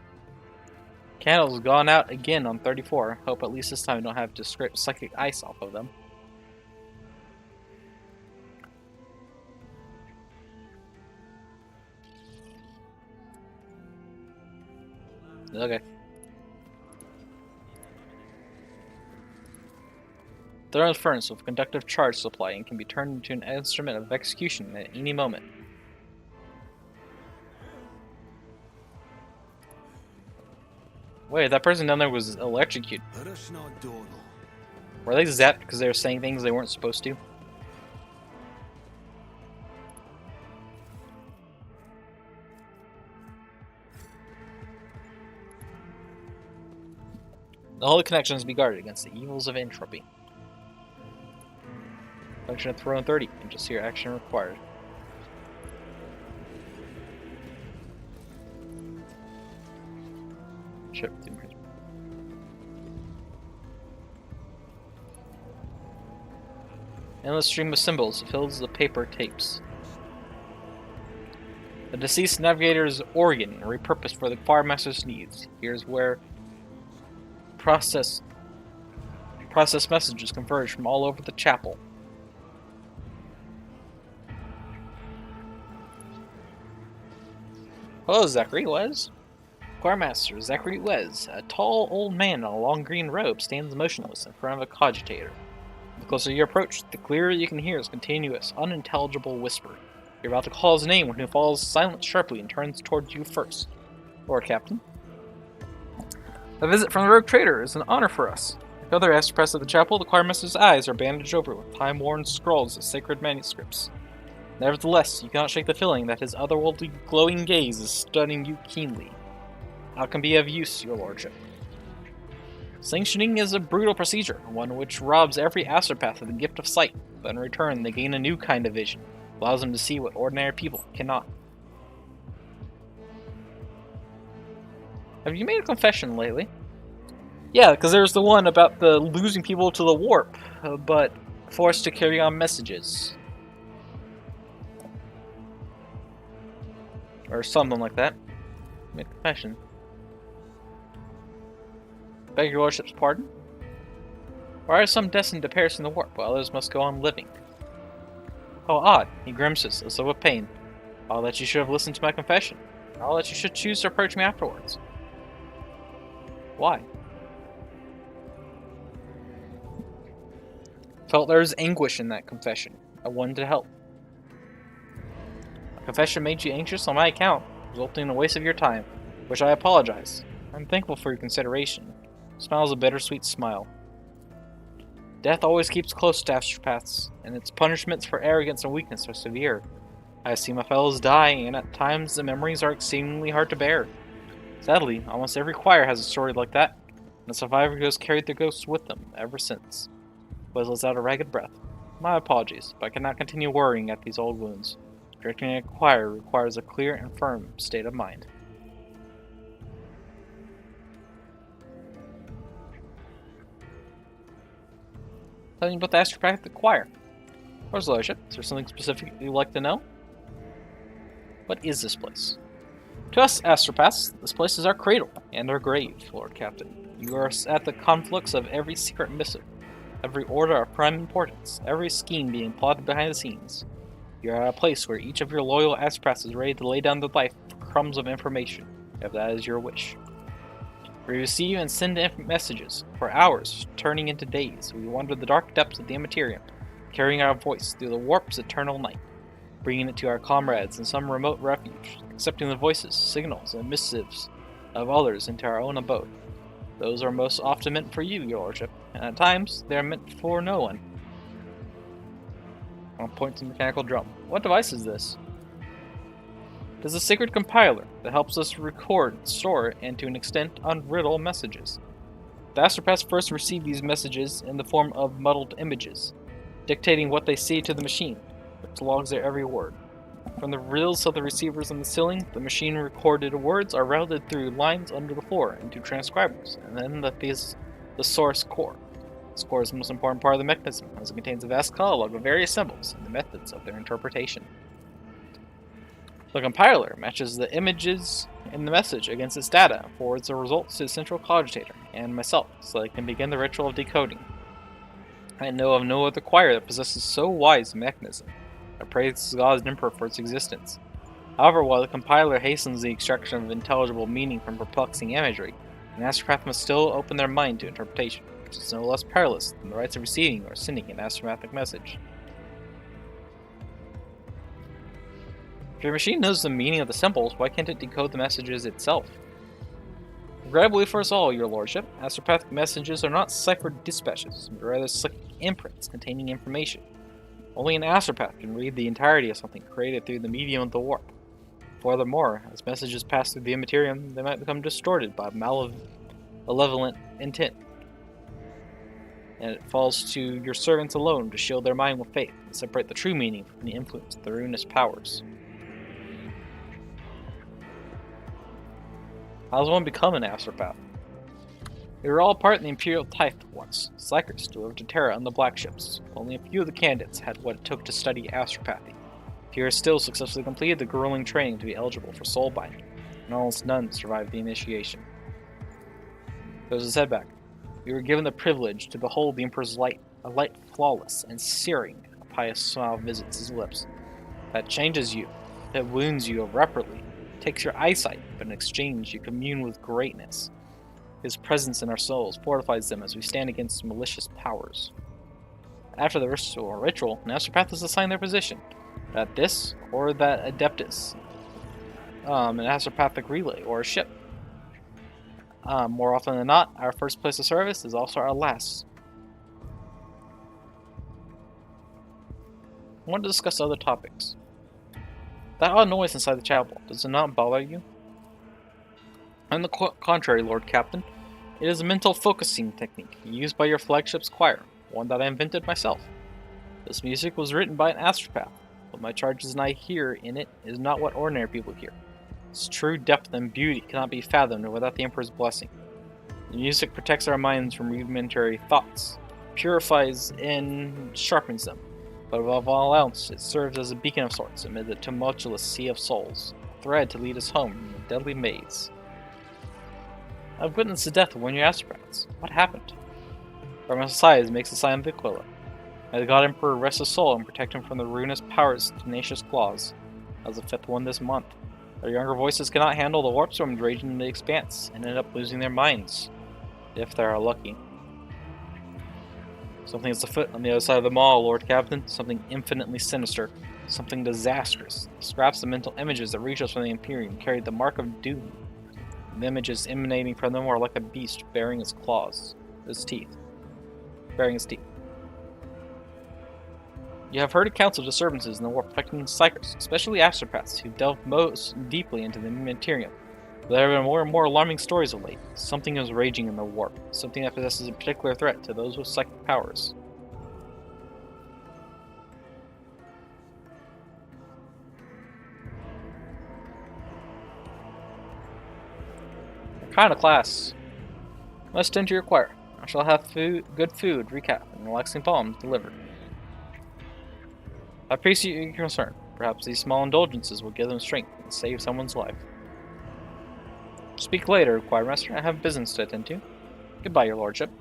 Candles gone out again on 34. Hope at least this time I don't have to scrape psychic ice off of them. Okay. Throne's furnace with conductive charge supply and can be turned into an instrument of execution at any moment. Wait, that person down there was electrocuted.
Let us not dawdle.
Were they zapped because they were saying things they weren't supposed to? The holy connections be guarded against the evils of entropy. Function of Throne 30. And just here action required. Ship. Endless stream of symbols fills the paper tapes. The deceased navigator's organ, repurposed for the Fire Master's needs. Here's where process messages converge from all over the chapel. Hello, Zachary Wes. Choirmaster Zachary Wes, a tall old man in a long green robe, stands motionless in front of a cogitator. The closer you approach, the clearer you can hear his continuous, unintelligible whisper. You're about to call his name when he falls silent sharply and turns towards you first. Lord Captain. A visit from the rogue trader is an honor for us. Like other astropaths at the chapel, the choirmaster's eyes are bandaged over with time-worn scrolls of sacred manuscripts. Nevertheless, you cannot shake the feeling that his otherworldly glowing gaze is studying you keenly. How can be of use, your lordship? Sanctioning is a brutal procedure, one which robs every astropath of the gift of sight, but in return they gain a new kind of vision, allows them to see what ordinary people cannot. Have you made a confession lately? Yeah, because there's the one about the losing people to the warp, but forced to carry on messages. Or something like that. Make a confession. Beg your lordship's pardon? Why are some destined to perish in the warp, while others must go on living? How odd. He grimaces, as though with pain. All that you should have listened to my confession. All that you should choose to approach me afterwards. Why? Felt there was anguish in that confession. I wanted to help. My confession made you anxious on my account, resulting in a waste of your time, which I apologize. I'm thankful for your consideration. Smiles a bittersweet smile. Death always keeps close to astropaths, and its punishments for arrogance and weakness are severe. I have seen my fellows die, and at times the memories are exceedingly hard to bear. Sadly, almost every choir has a story like that, and the survivor who has carried their ghosts with them ever since. Buzz lets out a ragged breath. My apologies, but I cannot continue worrying at these old wounds. Directing a choir requires a clear and firm state of mind. Tell me about the astropathic choir. Where's Lordship? Is there something specific you'd like to know? What is this place? To us astropaths, this place is our cradle and our grave, Lord Captain. You are at the conflux of every secret missive, every order of prime importance, every scheme being plotted behind the scenes. You are at a place where each of your loyal astropaths is ready to lay down their life for crumbs of information, if that is your wish. We receive and send messages for hours, turning into days. We wander the dark depths of the immaterium, carrying our voice through the warp's eternal night, bringing it to our comrades in some remote refuge, accepting the voices, signals, and missives of others into our own abode. Those are most often meant for you, your lordship, and at times they are meant for no one. I'll point to the mechanical drum. What device is this? It is a sacred compiler that helps us record, store, and to an extent, unriddle messages. The astropaths first receive these messages in the form of muddled images, dictating what they see to the machine, which logs their every word. From the reels of the receivers on the ceiling, the machine-recorded words are routed through lines under the floor into transcribers, and then the source core. This core is the most important part of the mechanism, as it contains a vast catalog of various symbols and the methods of their interpretation. The compiler matches the images in the message against its data and forwards the results to the central cogitator and myself, so that I can begin the ritual of decoding. I know of no other choir that possesses so wise a mechanism. I praise God and Emperor for its existence. However, while the compiler hastens the extraction of intelligible meaning from perplexing imagery, an astropath must still open their mind to interpretation, which is no less perilous than the rights of receiving or sending an astropathic message. If your machine knows the meaning of the symbols, why can't it decode the messages itself? Regrettably for us all, your lordship, astropathic messages are not ciphered dispatches, but rather slick imprints containing information. Only an astropath can read the entirety of something created through the medium of the warp. Furthermore, as messages pass through the immaterium, they might become distorted by malevolent intent. And it falls to your servants alone to shield their mind with faith and separate the true meaning from the influence of the ruinous powers. How does one become an astropath? We were all part of the Imperial Tithe once. Psychers delivered to Terra on the Black Ships. Only a few of the candidates had what it took to study astropathy. Fewer still successfully completed the grueling training to be eligible for soul binding, and almost none survived the initiation. There was a setback. We were given the privilege to behold the Emperor's light, a light flawless and searing. A pious smile visits his lips. That changes you. That wounds you irreparably. Takes your eyesight, but in exchange you commune with greatness. His presence in our souls fortifies them as we stand against malicious powers. After the ritual, an astropath is assigned their position. At this, or that Adeptus, an astropathic relay, or a ship. More often than not, our first place of service is also our last. I want to discuss other topics. That odd noise inside the chapel, does it not bother you? On the contrary, Lord Captain, it is a mental focusing technique used by your flagship's choir, one that I invented myself. This music was written by an astropath. What my charges and I hear in it is not what ordinary people hear. Its true depth and beauty cannot be fathomed without the Emperor's blessing. The music protects our minds from rudimentary thoughts, purifies and sharpens them, but above all else, it serves as a beacon of sorts amid the tumultuous sea of souls, a thread to lead us home from the deadly maze. I've witnessed the death of one of your astropaths. What happened? From his sides makes the sign of the Aquila. May the God Emperor rest his soul and protect him from the ruinous powers' tenacious claws. That was the 5th one this month. Their younger voices cannot handle the warp storms raging in the expanse and end up losing their minds. If they are lucky. Something is afoot on the other side of the mall, Lord Captain. Something infinitely sinister. Something disastrous. Scraps of mental images that reach us from the Imperium carry the mark of doom. The images emanating from them are like a beast bearing its claws. Its teeth. Bearing its teeth. You have heard accounts of disturbances in the warp affecting psychers, especially astropaths who delve most deeply into the material. There have been more and more alarming stories of late. Something is raging in the warp. Something that possesses a particular threat to those with psychic powers. What kind of class? Must enter your choir. I shall have good food, recap, and relaxing poems delivered. I appreciate your concern. Perhaps these small indulgences will give them strength and save someone's life. Speak later, Choirmaster. I have business to attend to. Goodbye, your lordship.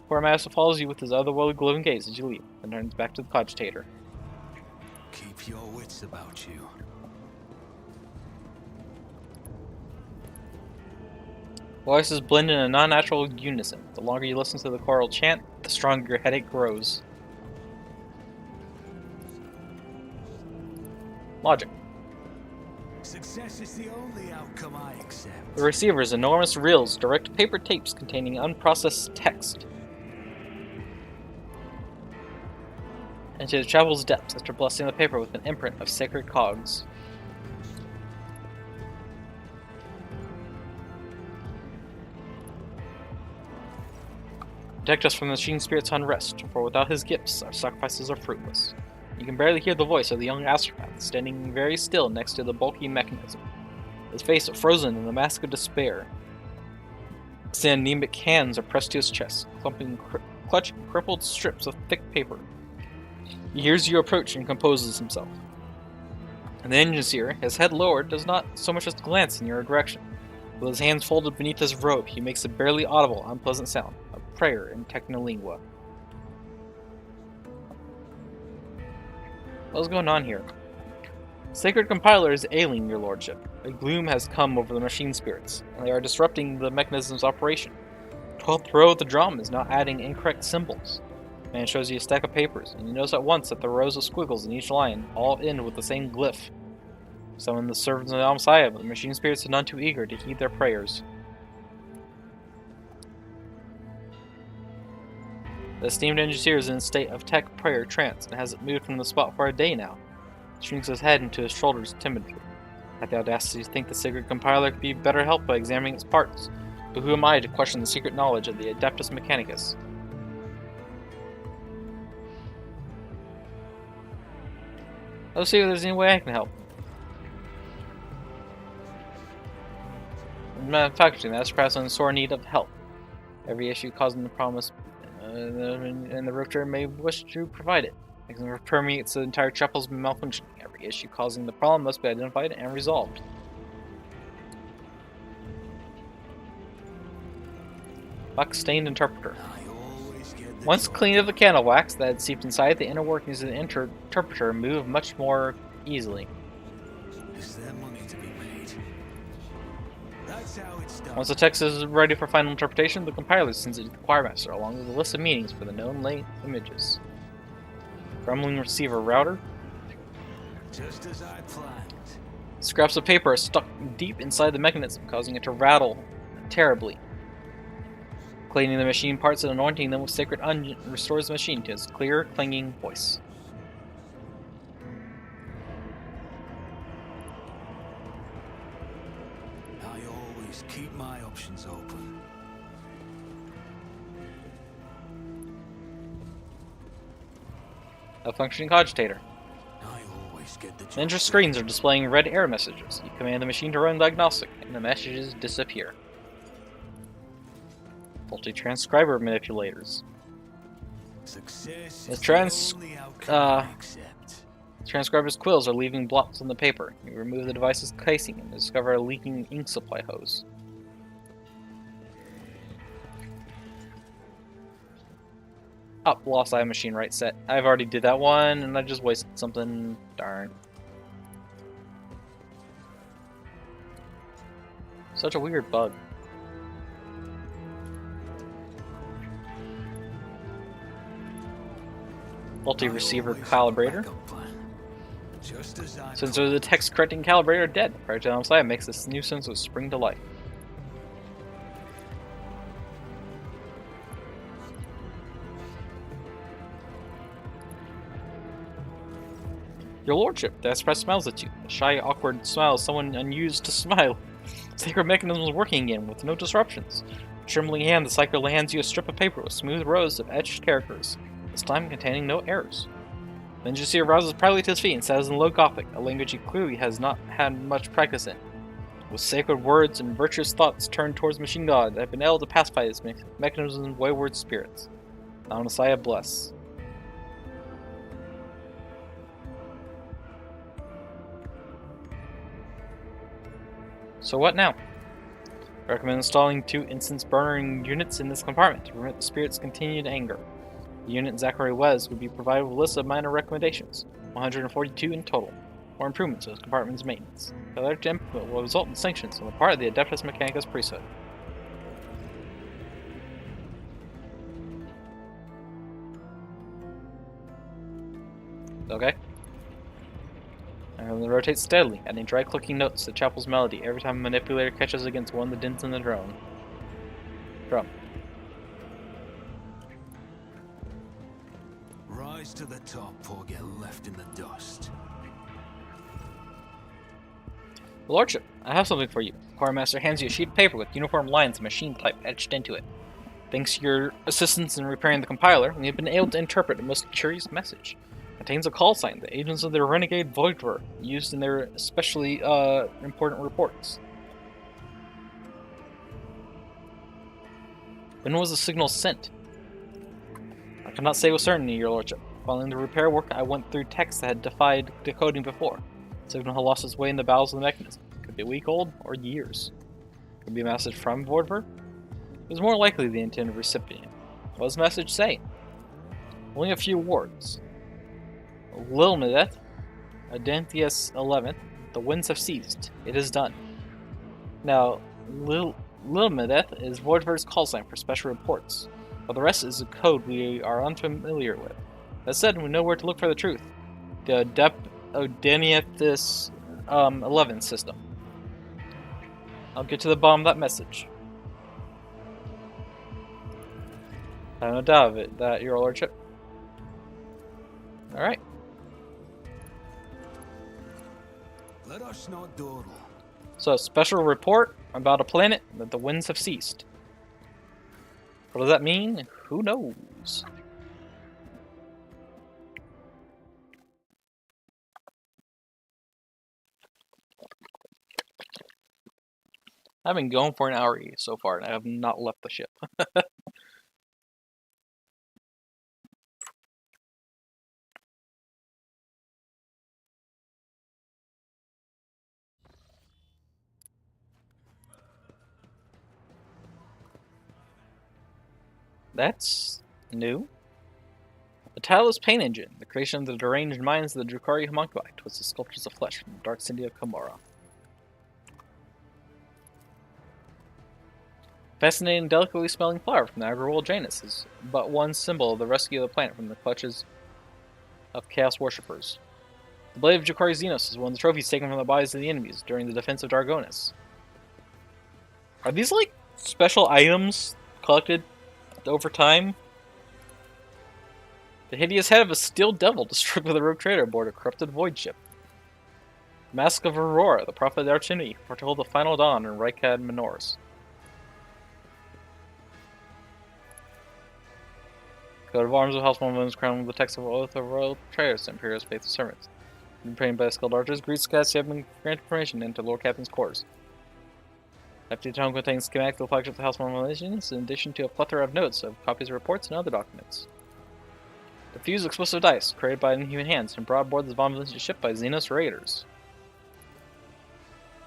Choirmaster follows you with his otherworldly glowing gaze as you leave, and turns back to the cogitator.
Keep your wits about you.
Voices blend in a non-natural unison. The longer you listen to the choral chant, the stronger your headache grows. Logic.
Success is the only outcome I accept.
The receiver's enormous reels direct paper tapes containing unprocessed text into the travel's depths after blessing the paper with an imprint of sacred cogs. Protect us from the machine spirit's unrest, for without his gifts, our sacrifices are fruitless. You can barely hear the voice of the young astropath, standing very still next to the bulky mechanism, his face frozen in a mask of despair. His anemic hands are pressed to his chest, clutching crumpled strips of thick paper. He hears you approach and composes himself. And the engine seer, his head lowered, does not so much as glance in your direction. With his hands folded beneath his robe, he makes a barely audible, unpleasant sound, a prayer in Technolingua. What's going on here? Sacred Compiler is ailing, your lordship. A gloom has come over the machine spirits, and they are disrupting the mechanism's operation. 12th row of the drum is now adding incorrect symbols. Man shows you a stack of papers, and you notice at once that the rows of squiggles in each line all end with the same glyph. Summon the servants of the Messiah, but the machine spirits are none too eager to heed their prayers. The esteemed engineer is in a state of tech prayer trance and hasn't moved from the spot for a day now. He shrinks his head into his shoulders timidly. Had the audacity to think the sacred compiler could be better helped by examining its parts, but who am I to question the secret knowledge of the Adeptus Mechanicus? Let's see if there's any way I can help. Faculty, that's perhaps in sore need of help. Every issue causing the promise, and the Ripter may wish to provide it. It permeates the entire chapel's malfunctioning. Every issue causing the problem must be identified and resolved. Wax-stained interpreter. Once cleaned of the candle wax that had seeped inside, the inner workings of the interpreter move much more easily.
Is there money to be made? That's how it's done.
Once the text is ready for final interpretation, the compiler sends it to the choirmaster along with a list of meanings for the known length images. Grumbling receiver router.
Just as I planned.
Scraps of paper are stuck deep inside the mechanism, causing it to rattle terribly. Cleaning the machine parts and anointing them with sacred unguent restores the machine to its clear, clanging voice.
I always keep my options open.
A functioning cogitator.
I always get the job.
Ninja screens are displaying red error messages. You command the machine to run diagnostic, and the messages disappear. Faulty transcriber manipulators.
Success
The
is the only outcome I accept.
transcriber's quills are leaving blots on the paper. You remove the device's casing and discover a leaking ink supply hose. Oh, lost eye machine right set. I've already did that one, and I just wasted something. Darn. Such a weird bug. Multi-receiver calibrator. Sensor of the text correcting calibrator dead. Project on side makes this new sensor spring to life. Your lordship, the express smiles at you. A shy, awkward smile is someone unused to smile. Sacred mechanism is working again with no disruptions. A trembling hand, the cycle hands you a strip of paper with smooth rows of etched characters, this time containing no errors. Then you see rises proudly to his feet and says in low Gothic, a language he clearly has not had much practice in. With sacred words and virtuous thoughts turned towards machine god that have been able to pacify his mechanism's wayward spirits. Now Messiah bless. So what now? I recommend installing 2 instance burning units in this compartment to prevent the spirit's continued anger. The unit Zachary Wes would be provided with a list of minor recommendations, 142 in total, or improvements to this compartment's maintenance. The letter to implement will result in sanctions on the part of the Adeptus Mechanicus priesthood. Okay. And then rotate steadily, adding dry clicking notes to Chapel's melody every time a manipulator catches against one of the dents in the drum.
Rise to the top or get left in the dust.
Lordship, I have something for you. Quartermaster hands you a sheet of paper with uniform lines and machine type etched into it. Thanks to your assistance in repairing the compiler, we have been able to interpret a most curious message. It contains a call sign the agents of the renegade Voidver used in their especially important reports. When was the signal sent? I cannot say with certainty, your lordship. Following the repair work, I went through text that had defied decoding before. The signal had lost its way in the bowels of the mechanism. It could be a week old, or years. It could be a message from Voidver. It was more likely the intended recipient. What does the message say? Only a few words. Lilmedeth, Adanthius 11th, the winds have ceased. It is done. Now, Lilmedeth is Voidver's call sign for special reports, while the rest is a code we are unfamiliar with. That said, we know where to look for the truth. The Adanthius 11 system. I'll get to the bottom of that message. I have no doubt of it, that your lordship. Alright.
Let us not dawdle.
So, a special report about a planet that the winds have ceased. What does that mean? Who knows? I've been going for an hour so far, and I have not left the ship. That's new. The tireless paint engine, the creation of the deranged minds of the Drukhari homunculi, was the sculptures of flesh from the dark city of Kamara. Fascinating, delicately smelling flower from the Agriwell Janus is but one symbol of the rescue of the planet from the clutches of Chaos Worshippers. The blade of Drukhari Xenos is one of the trophies taken from the bodies of the enemies during the defense of Dargonis. Are these like special items collected over time? The hideous head of a steel devil destroyed by the rogue trader aboard a corrupted void ship. The Mask of Aurora, the prophet of Archimity, foretold the final dawn in Rykad Minors. Coat of arms of House Woman's crowned with the text of oath of royal traitors to Imperial's faithful servants. Been trained by skilled archers, greets guests who have been granted permission into Lord Captain's quarters. Hefty tome contains schematic of the flagship of the House Legends, in addition to a plethora of notes of copies of reports and other documents. The fused explosive dice, created by inhuman hands and brought aboard the Von Vincent ship by Xenos raiders.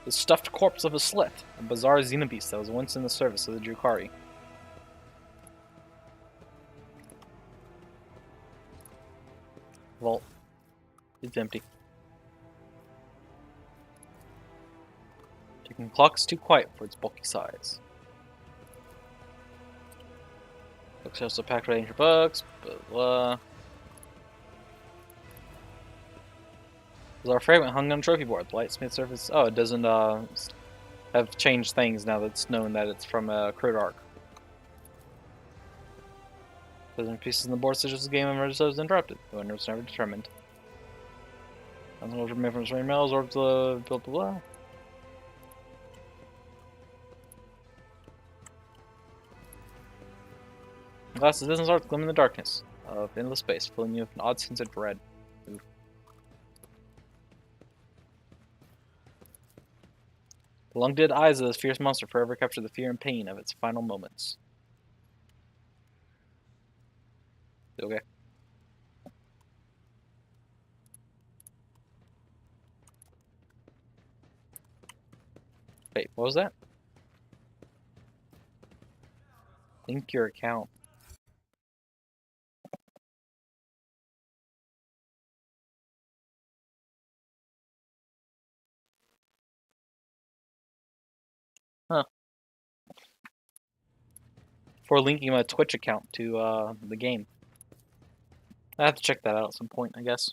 The stuffed corpse of a slit, a bizarre xenobeast that was once in the service of the Drukhari. It's empty. The clock is too quiet for its bulky size. Bookshelves are packed with ancient books, blah blah. There's our fragment hung on a trophy board. The lightsmith surface. Oh, it doesn't have changed things now that's known that it's from a crude arc. Dozen pieces in the board suggest the game of murder was interrupted. The winner was never determined. Nothing made from swing metals or blah blah blah. Glasses doesn't start to gleam in the darkness of endless space, filling you with an odd sense of dread. Ooh. The long-dead eyes of this fierce monster forever capture the fear and pain of its final moments. Okay. Wait, what was that? Link your account. Huh. For linking my Twitch account to the game. I have to check that out at some point, I guess.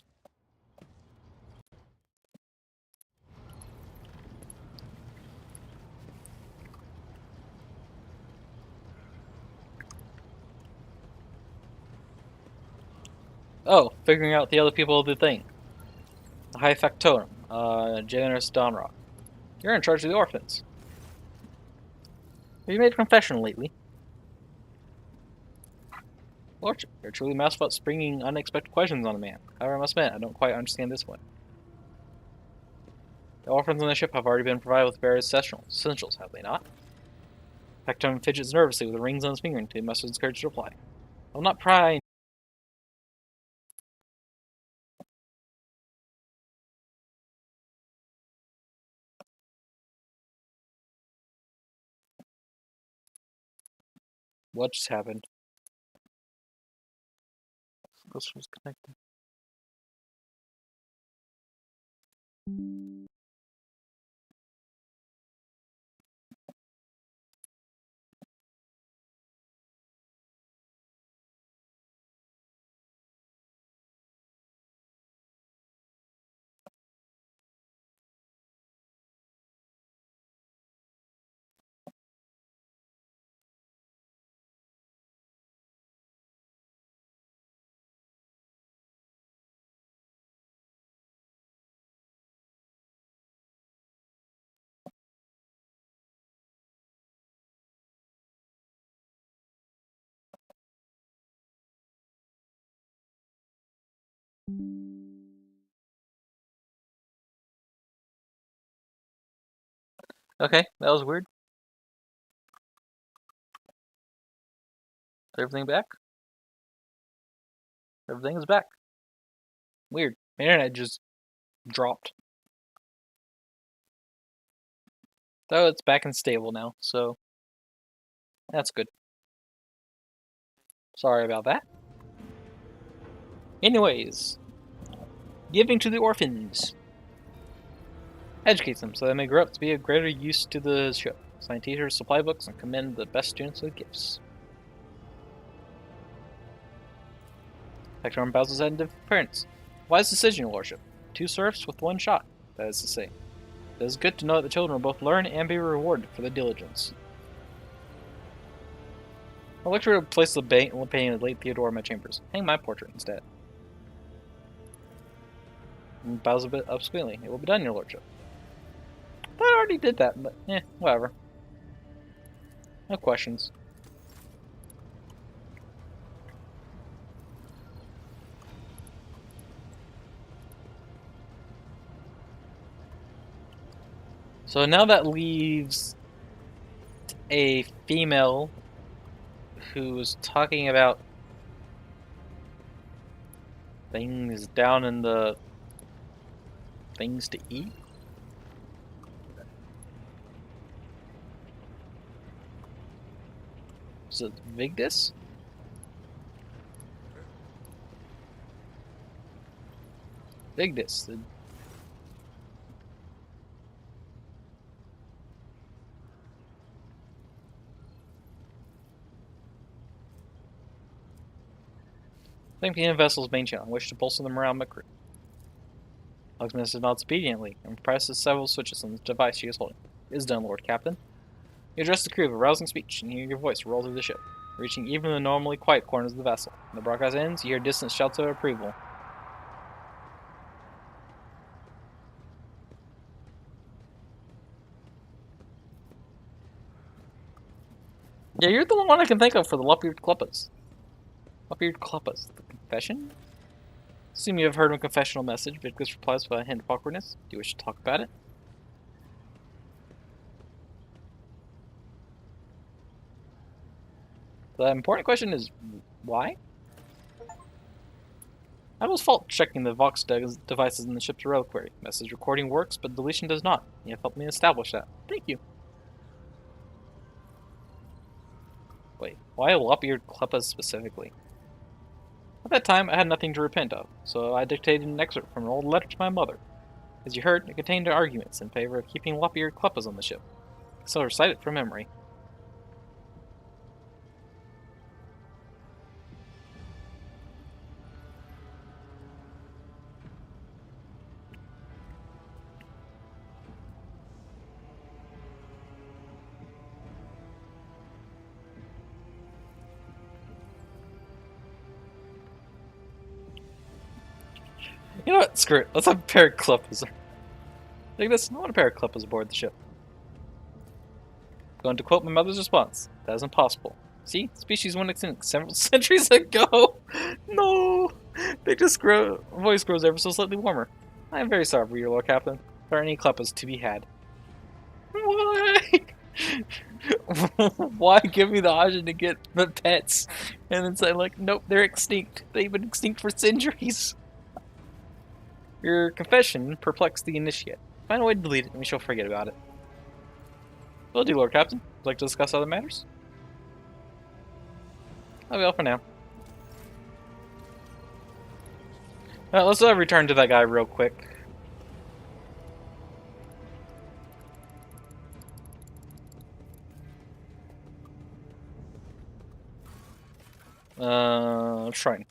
Oh, figuring out the other people of the thing. The High Factotum, Generous Donrock. You're in charge of the orphans. Have you made a confession lately? Lordship, you're truly master about springing unexpected questions on a man. However, I must admit, I don't quite understand this one. The orphans on the ship have already been provided with various essentials, have they not? Factotum fidgets nervously with the rings on his finger until he musters his courage to reply. I'll not pry. What just happened? This was connected. Okay, that was weird. Is everything back? Everything is back. Weird. My internet just dropped. Though it's back and stable now, so that's good. Sorry about that. Anyways, giving to the orphans. Educate them so they may grow up to be of greater use to the ship. Assign teachers, supply books, and commend the best students with gifts. Hector bows his head into parents. Wise decision, your lordship. 2 serfs with 1 shot, that is to say. It is good to know that the children will both learn and be rewarded for their diligence. I'd like to place the painting of late Theodore in my chambers. Hang my portrait instead. And bows a bit obscurely. It will be done, your lordship. I already did that, but whatever. No questions. So now that leaves a female who's talking about things down in the things to eat. Is it Vigdis? Dig this. Thinking of vessel's main channel. I wish to bolster the morale of my crew. Luxman nods obediently and presses several switches on the device she is holding. It is done, Lord Captain. You address the crew with a rousing speech and hear your voice roll through the ship, reaching even the normally quiet corners of the vessel. When the broadcast ends, you hear distant shouts of approval. Yeah, you're the only one I can think of for the lop-eared kluppas. Lop-eared kluppas. The confession? Assume you have heard my confessional message, Vidkus replies with a hint of awkwardness. Do you wish to talk about it? The important question is, why? I was fault checking the Vox devices in the ship's reliquary. Message recording works, but deletion does not. You have helped me establish that. Thank you. Wait, why lop-eared kluppas specifically? At that time, I had nothing to repent of, so I dictated an excerpt from an old letter to my mother. As you heard, it contained arguments in favor of keeping lop-eared kluppas on the ship. So I recite it from memory. You know what? Screw it. Let's have a pair of kluppas. Like this, I want a pair of kluppas aboard the ship. Going to quote my mother's response. That is impossible. See? Species went extinct several centuries ago! No! They just grow. Voice grows ever so slightly warmer. I am very sorry for you, Lord Captain. There are any kluppas to be had. Why? Why give me the option to get the pets? And then say, like, nope, they're extinct. They've been extinct for centuries. Your confession perplexed the initiate. Find a way to delete it and we shall forget about it. Will do, Lord Captain. Would you like to discuss other matters? That'll be all for now. Let's return to that guy real quick. Shrine.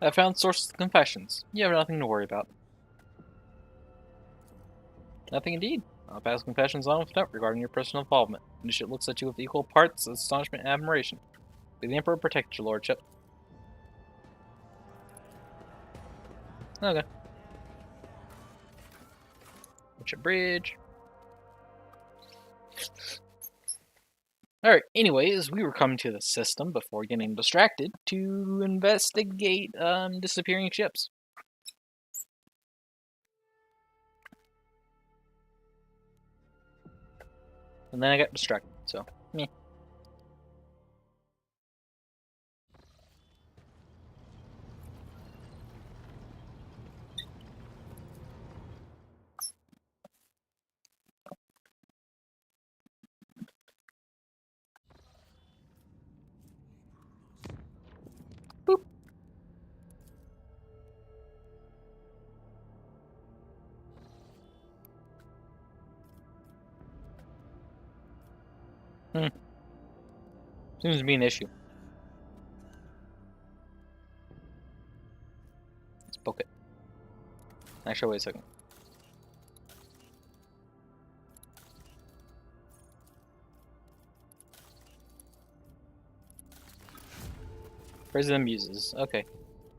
I found sources of confessions. You have nothing to worry about. Nothing indeed. I'll pass confessions on with note regarding your personal involvement. Initiate looks at you with equal parts of astonishment and admiration. May the Emperor protect your lordship. Okay. Which bridge. Alright, anyways, we were coming to the system before getting distracted to investigate disappearing ships. And then I got distracted, so meh. Boop. Seems to be an issue. Let's book it. Actually, wait a second. President Muses. Okay.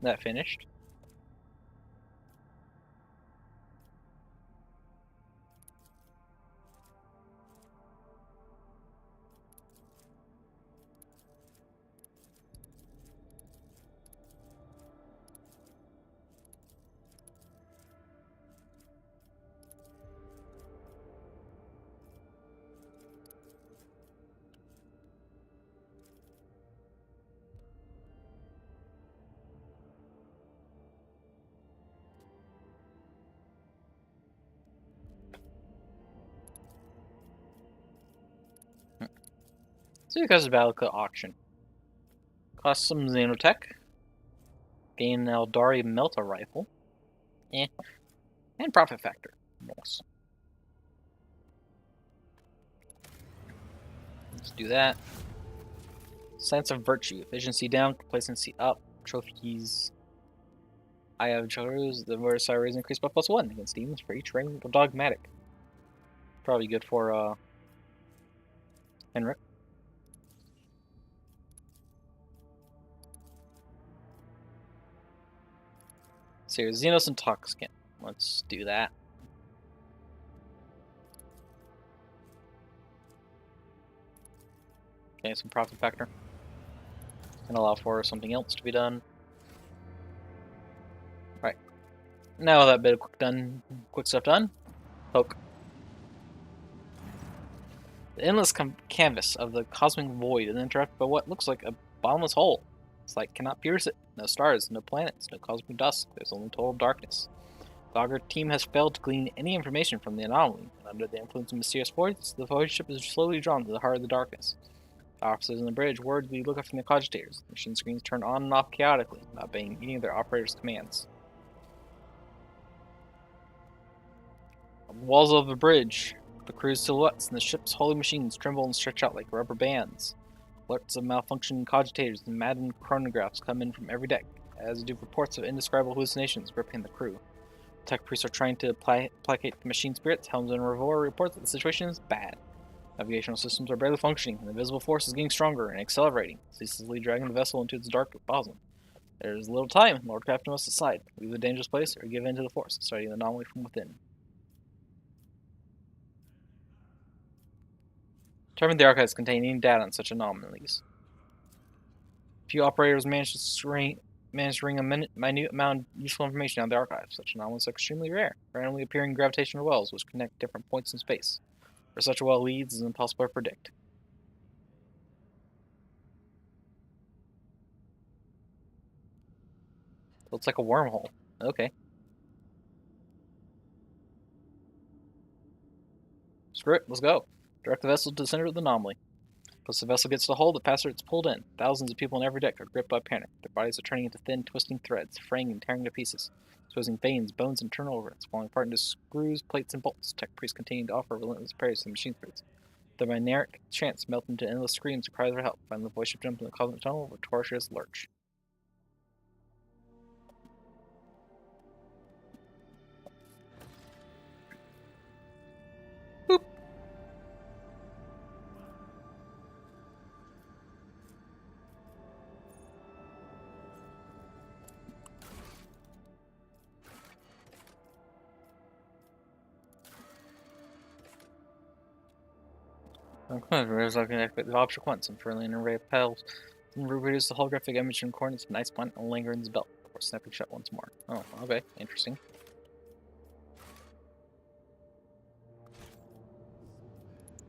That finished. So you guys Valka auction. Cost some Xenotech. Gain an Eldari Melta rifle. And profit factor. Nice. Let's do that. Sense of virtue. Efficiency down, complacency up. Trophies. I have chose the Versailles raise increased by +1 against demons for each rank of dogmatic. Probably good for Henrik. So here's Xenos Intoxicant. Let's do that. Okay, some profit factor. And allow for something else to be done. Right. Now that bit of quick stuff done. Poke. The endless canvas of the cosmic void is interrupted by what looks like a bottomless hole. Its light cannot pierce it. No stars, no planets, no cosmic dust. There's only total darkness. The Augur team has failed to glean any information from the anomaly, and under the influence of mysterious forces, the void ship is slowly drawn to the heart of the darkness. The officers on the bridge worriedly look up from the cogitators. The machine screens turn on and off chaotically, not obeying any of their operators' commands. On the walls of the bridge, the crew's silhouettes and the ship's holy machines tremble and stretch out like rubber bands. Alerts of malfunctioning cogitators and maddened chronographs come in from every deck, as do reports of indescribable hallucinations gripping the crew. Tech priests are trying to placate the machine spirits. Helmsman and Revor report that the situation is bad. Navigational systems are barely functioning, and the visible force is getting stronger and accelerating, ceaselessly dragging the vessel into its dark bosom. There is little time. Lord Crafton must decide: leave the dangerous place or give in to the force, studying the anomaly from within. Determine the archives contain any data on such anomalies. Few operators manage to wring a minute amount of useful information out of the archives. Such anomalies are extremely rare, randomly appearing gravitational wells which connect different points in space. Where such a well leads is impossible to predict. Looks like a wormhole. Okay. Screw it, let's go. Direct the vessel to the center of the anomaly. Once the vessel gets to the hull, the passenger is pulled in. Thousands of people on every deck are gripped by panic. Their bodies are turning into thin, twisting threads, fraying and tearing to pieces, exposing veins, bones, and internal organs, falling apart into screws, plates, and bolts. Tech priests continue to offer relentless prayers to the machine spirits. The binaric chants melt into endless screams and cries for help. Finally, the voice ship jumps in the cosmic tunnel with a tortuous lurch. Boop. The object once and furling an array of petals, and reproduce the holographic image in corners of an ice plant and linger in his belt before snapping shut once more. Oh, okay, interesting.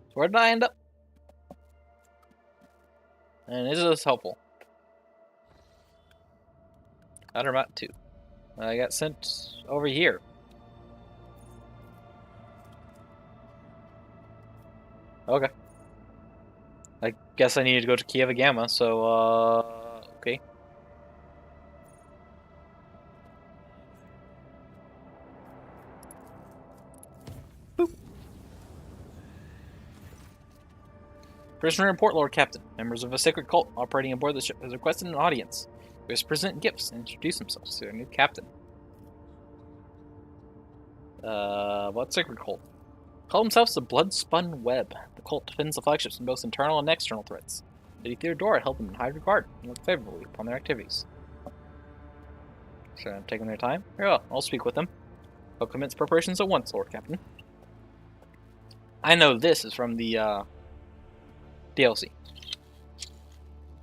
So where did I end up? And is this helpful? Outermount 2. I got sent over here. Okay. I guess I needed to go to Kiev Gamma, so, okay. Boop. Prisoner report, Lord Captain. Members of a sacred cult operating aboard the ship has requested an audience. They must present gifts and introduce themselves to their new captain. What sacred cult? Call themselves the Blood-Spun Web. The cult defends the flagships from both internal and external threats. Lady Theodora held them in high regard and looked favorably upon their activities. So I'm taking their time? Very well, I'll speak with them. I'll commence preparations at once, Lord Captain. I know this is from the DLC.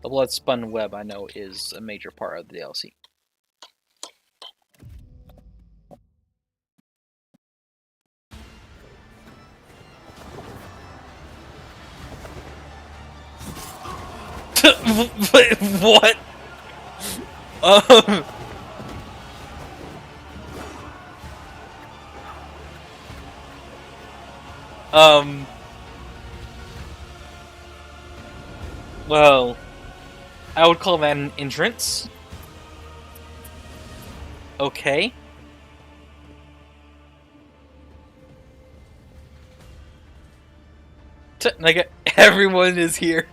The Blood-Spun Web, I know, is a major part of the DLC. Wait, what? Well, I would call that an entrance. Okay. Like, everyone is here.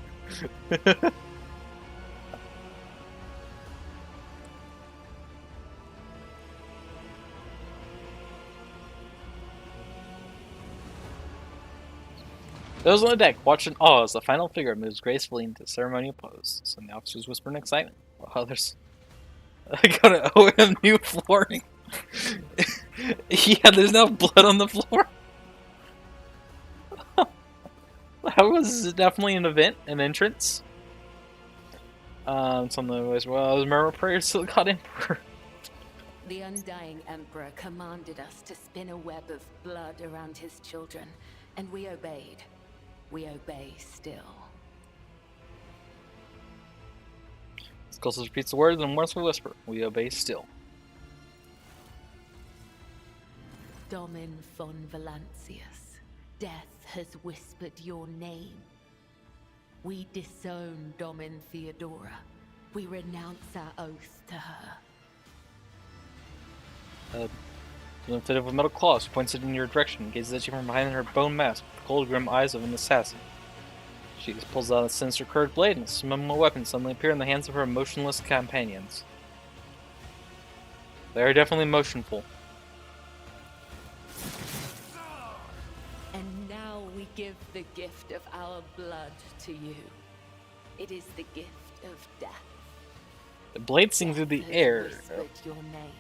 Those on the deck watch in awe as the final figure moves gracefully into ceremonial pose. Some of the officers whisper in excitement, while others gotta owe him new flooring. Yeah, there's no blood on the floor. That was definitely an event, an entrance. Something was, well, his murmur prayers still got Emperor.
The Undying Emperor commanded us to spin a web of blood around his children, and we obeyed. We obey still.
Skulls repeats the words in a mournful whisper. We obey still.
Domin von Valancius, death has whispered your name. We disown Domin Theodora. We renounce our oath to her.
Instead of a metal claw, she points it in your direction and gazes at you from behind her bone mask with the cold, grim eyes of an assassin. She pulls out a sinister curved blade, and a small weapon suddenly appear in the hands of her motionless companions. They are definitely motionful.
And now we give the gift of our blood to you. It is the gift of death.
The blade sings through the
Death has
air.
whispered your name.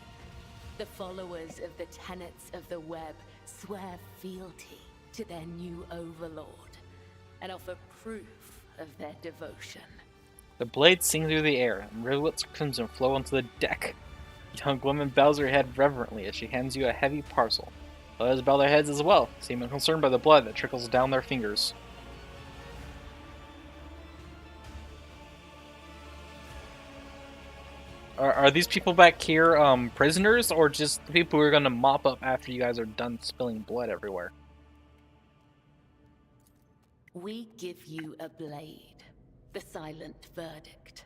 The followers of the tenets of the web swear fealty to their new overlord and offer proof of their devotion.
The blade sings through the air, and rivulets of crimson flow onto the deck. The young woman bows her head reverently as she hands you a heavy parcel. Others bow their heads as well, seeming concerned by the blood that trickles down their fingers. Are these people back here prisoners, or just the people who are going to mop up after you guys are done spilling blood everywhere?
We give you a blade, the silent verdict.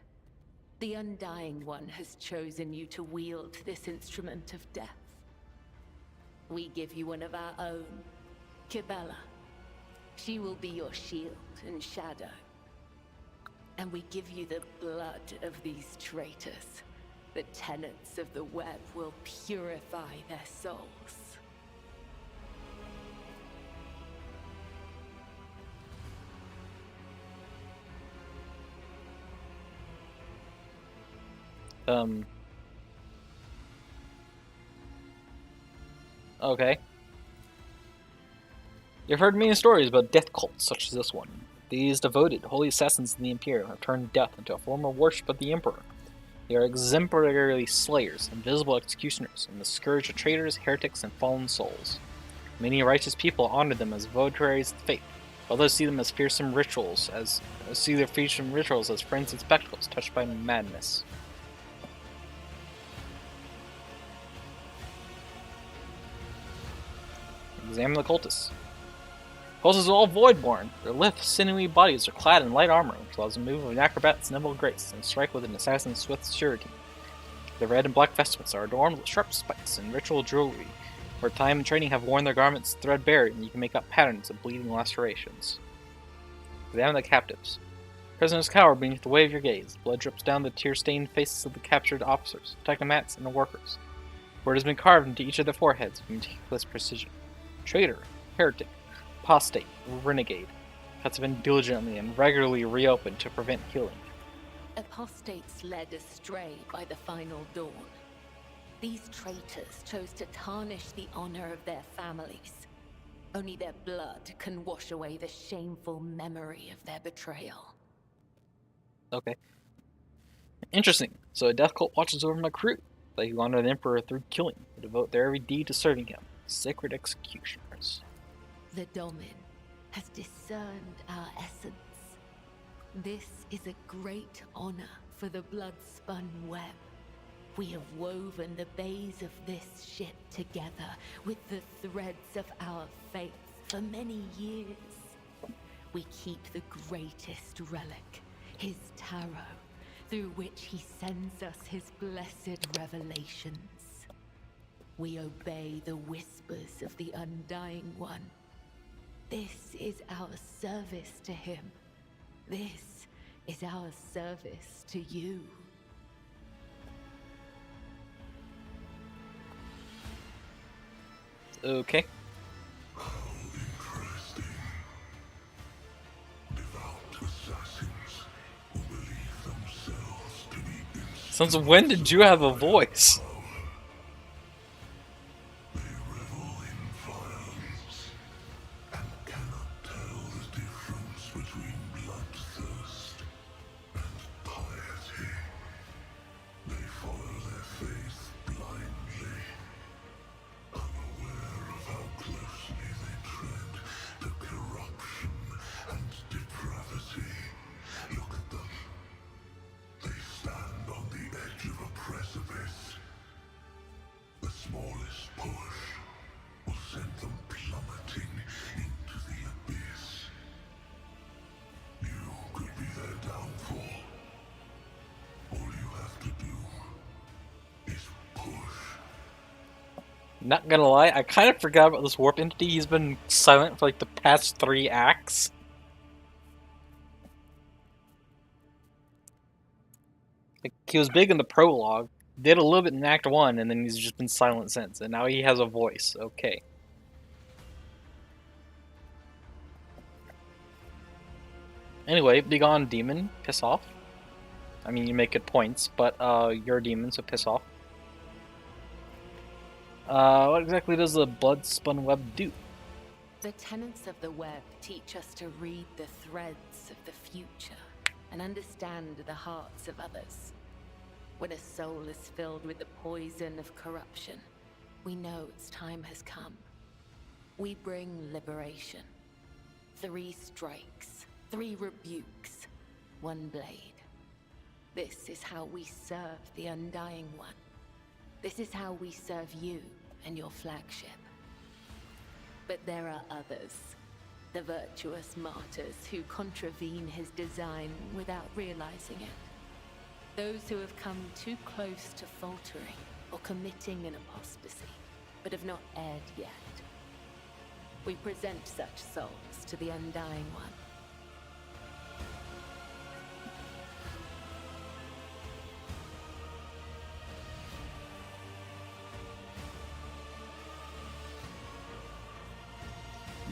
The Undying One has chosen you to wield this instrument of death. We give you one of our own, Kibella. She will be your shield and shadow. And we give you the blood of these traitors. The tenets of the web will purify their souls.
Okay. You've heard many stories about death cults such as this one. These devoted, holy assassins of the Imperium have turned death into a form of worship of the Emperor. They are exemplary slayers, invisible executioners, and the scourge of traitors, heretics, and fallen souls. Many righteous people honor them as votaries of the faith. Others see them as fearsome rituals, as friends and spectacles touched by madness. Examine the cultists. Cultists are all voidborn. Their lithe, sinewy bodies are clad in light armor, which allows them to move with an acrobat's nimble grace and strike with an assassin's swift surety. Their red and black vestments are adorned with sharp spikes and ritual jewelry, where time and training have worn their garments threadbare, and you can make out patterns of bleeding lacerations. Examine the captives. Prisoners cower beneath the weight of your gaze. Blood drips down the tear-stained faces of the captured officers, technomats, and the workers. Word has been carved into each of their foreheads with meticulous precision. Traitor, heretic, apostate, renegade. Cuts have been diligently and regularly reopened to prevent killing.
Apostates led astray by the final dawn. These traitors chose to tarnish the honor of their families. Only their blood can wash away the shameful memory of their betrayal.
Okay. Interesting. So a death cult watches over my crew. They who honor the Emperor through killing. They devote their every deed to serving him. Sacred executioners.
The Domin has discerned our essence. This is a great honor for the blood-spun web. We have woven the bays of this ship together with the threads of our faith for many years. We keep the greatest relic his tarot, through which he sends us his blessed revelations. We obey the whispers of the Undying One. This is our service to him. This is our service to you.
Okay.
How interesting. Devout assassins who believe themselves to be innocent.
Since when did you have a voice?
They revel in violence and cannot tell the difference between bloodthirst and piety. They follow their faith blindly, unaware of how closely they tread to corruption and depravity. Look at them. They stand on the edge of a precipice. The smallest push will send them plummeting into the abyss. You could be their downfall. All you have to do is push.
Not gonna lie, I kind of forgot about this warp entity. He's been silent for like the past 3 acts. Like, he was big in the prologue, did a little bit in Act 1, and then he's just been silent since, and now he has a voice. Okay. Anyway, begone demon, piss off. I mean, you make good points, but you're a demon, so piss off. What exactly does the blood-spun web do?
The tenets of the web teach us to read the threads of the future and understand the hearts of others. When a soul is filled with the poison of corruption, we know its time has come. We bring liberation. 3 strikes, 3 rebukes, 1 blade. This is how we serve the Undying One. This is how we serve you and your flagship. But there are others, the virtuous martyrs who contravene his design without realizing it. Those who have come too close to faltering or committing an apostasy, but have not erred yet. We present such souls to the Undying One.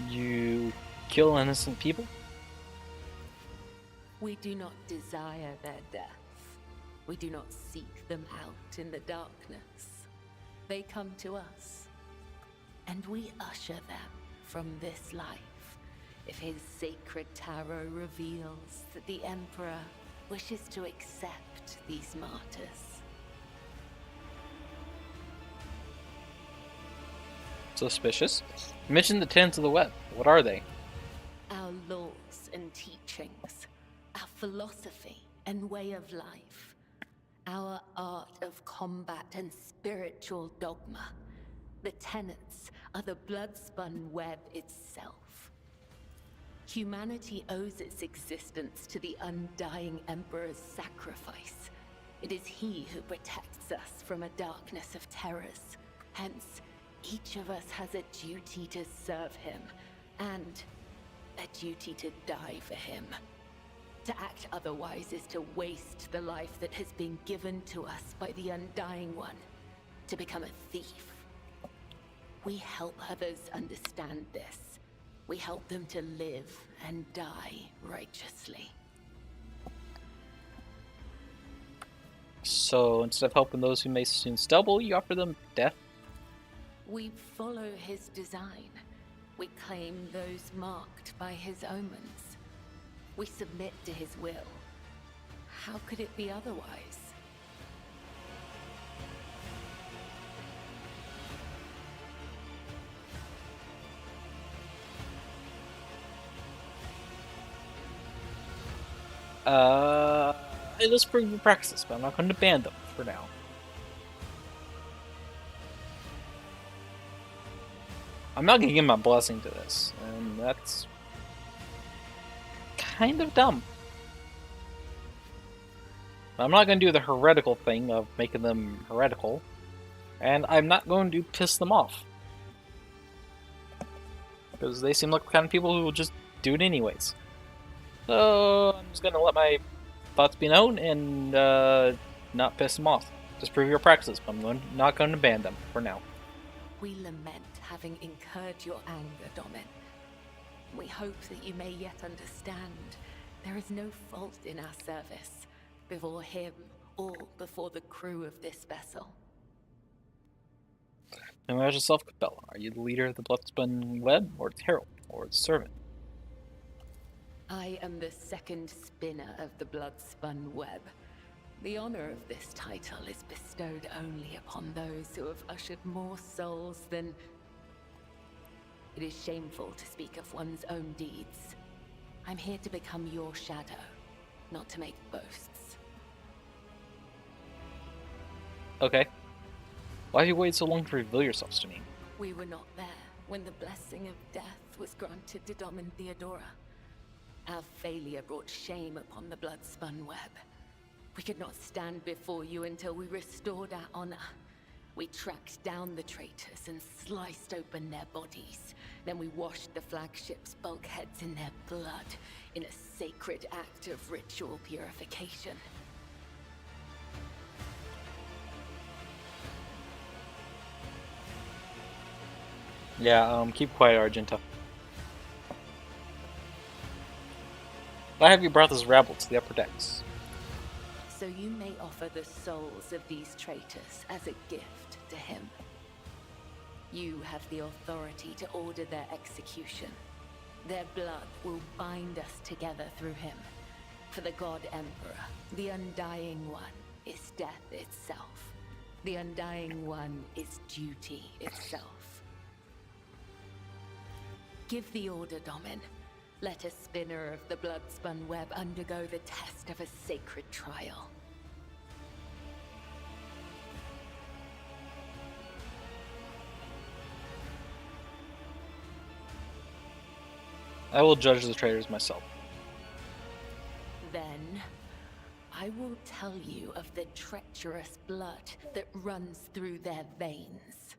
You kill innocent people?
We do not desire their death. We do not seek them out in the darkness. They come to us, and we usher them from this life if his sacred tarot reveals that the Emperor wishes to accept these martyrs.
Suspicious. You mentioned the tenets of the web. What are they?
Our laws and teachings, our philosophy and way of life, our art of combat and spiritual dogma. The tenets are the blood-spun web itself. Humanity owes its existence to the Undying Emperor's sacrifice. It is he who protects us from a darkness of terrors. Hence, each of us has a duty to serve him, and a duty to die for him. To act otherwise is to waste the life that has been given to us by the Undying One, to become a thief. We help others understand this. We help them to live and die righteously.
So instead of helping those who may soon stumble, you offer them death?
We follow his design. We claim those marked by his omens. We submit to his will. How could it be otherwise?
Let's bring the practices, but I'm not going to ban them for now. I'm not going to give my blessing to this, and that's kind of dumb. I'm not going to do the heretical thing of making them heretical, and I'm not going to piss them off. Because they seem like the kind of people who will just do it anyways. So I'm just going to let my thoughts be known and not piss them off. Disprove your practices, but I'm not going to ban them for now.
We lament having incurred your anger, Domin. We hope that you may yet understand there is no fault in our service before him or before the crew of this vessel.
And as yourself, Capella, are you the leader of the Bloodspun Web, or its herald, or its servant?
I am the second spinner of the Bloodspun Web. The honor of this title is bestowed only upon those who have ushered more souls than... It is shameful to speak of one's own deeds. I'm here to become your shadow, not to make boasts.
Okay. Why have you waited so long to reveal yourselves to me?
We were not there when the blessing of death was granted to Dom and Theodora. Our failure brought shame upon the Bloodspun Web. We could not stand before you until we restored our honor. We tracked down the traitors and sliced open their bodies. Then we washed the flagship's bulkheads in their blood in a sacred act of ritual purification.
Yeah, keep quiet, Argenta. Why have you brought this rabble to the upper decks?
So you may offer the souls of these traitors as a gift to him. You have the authority to order their execution. Their blood will bind us together through him. For the God Emperor, the Undying One is death itself. The Undying One is duty itself. Give the order, Domin. Let a spinner of the Bloodspun Web undergo the test of a sacred trial.
I will judge the traitors myself.
Then, I will tell you of the treacherous blood that runs through their veins.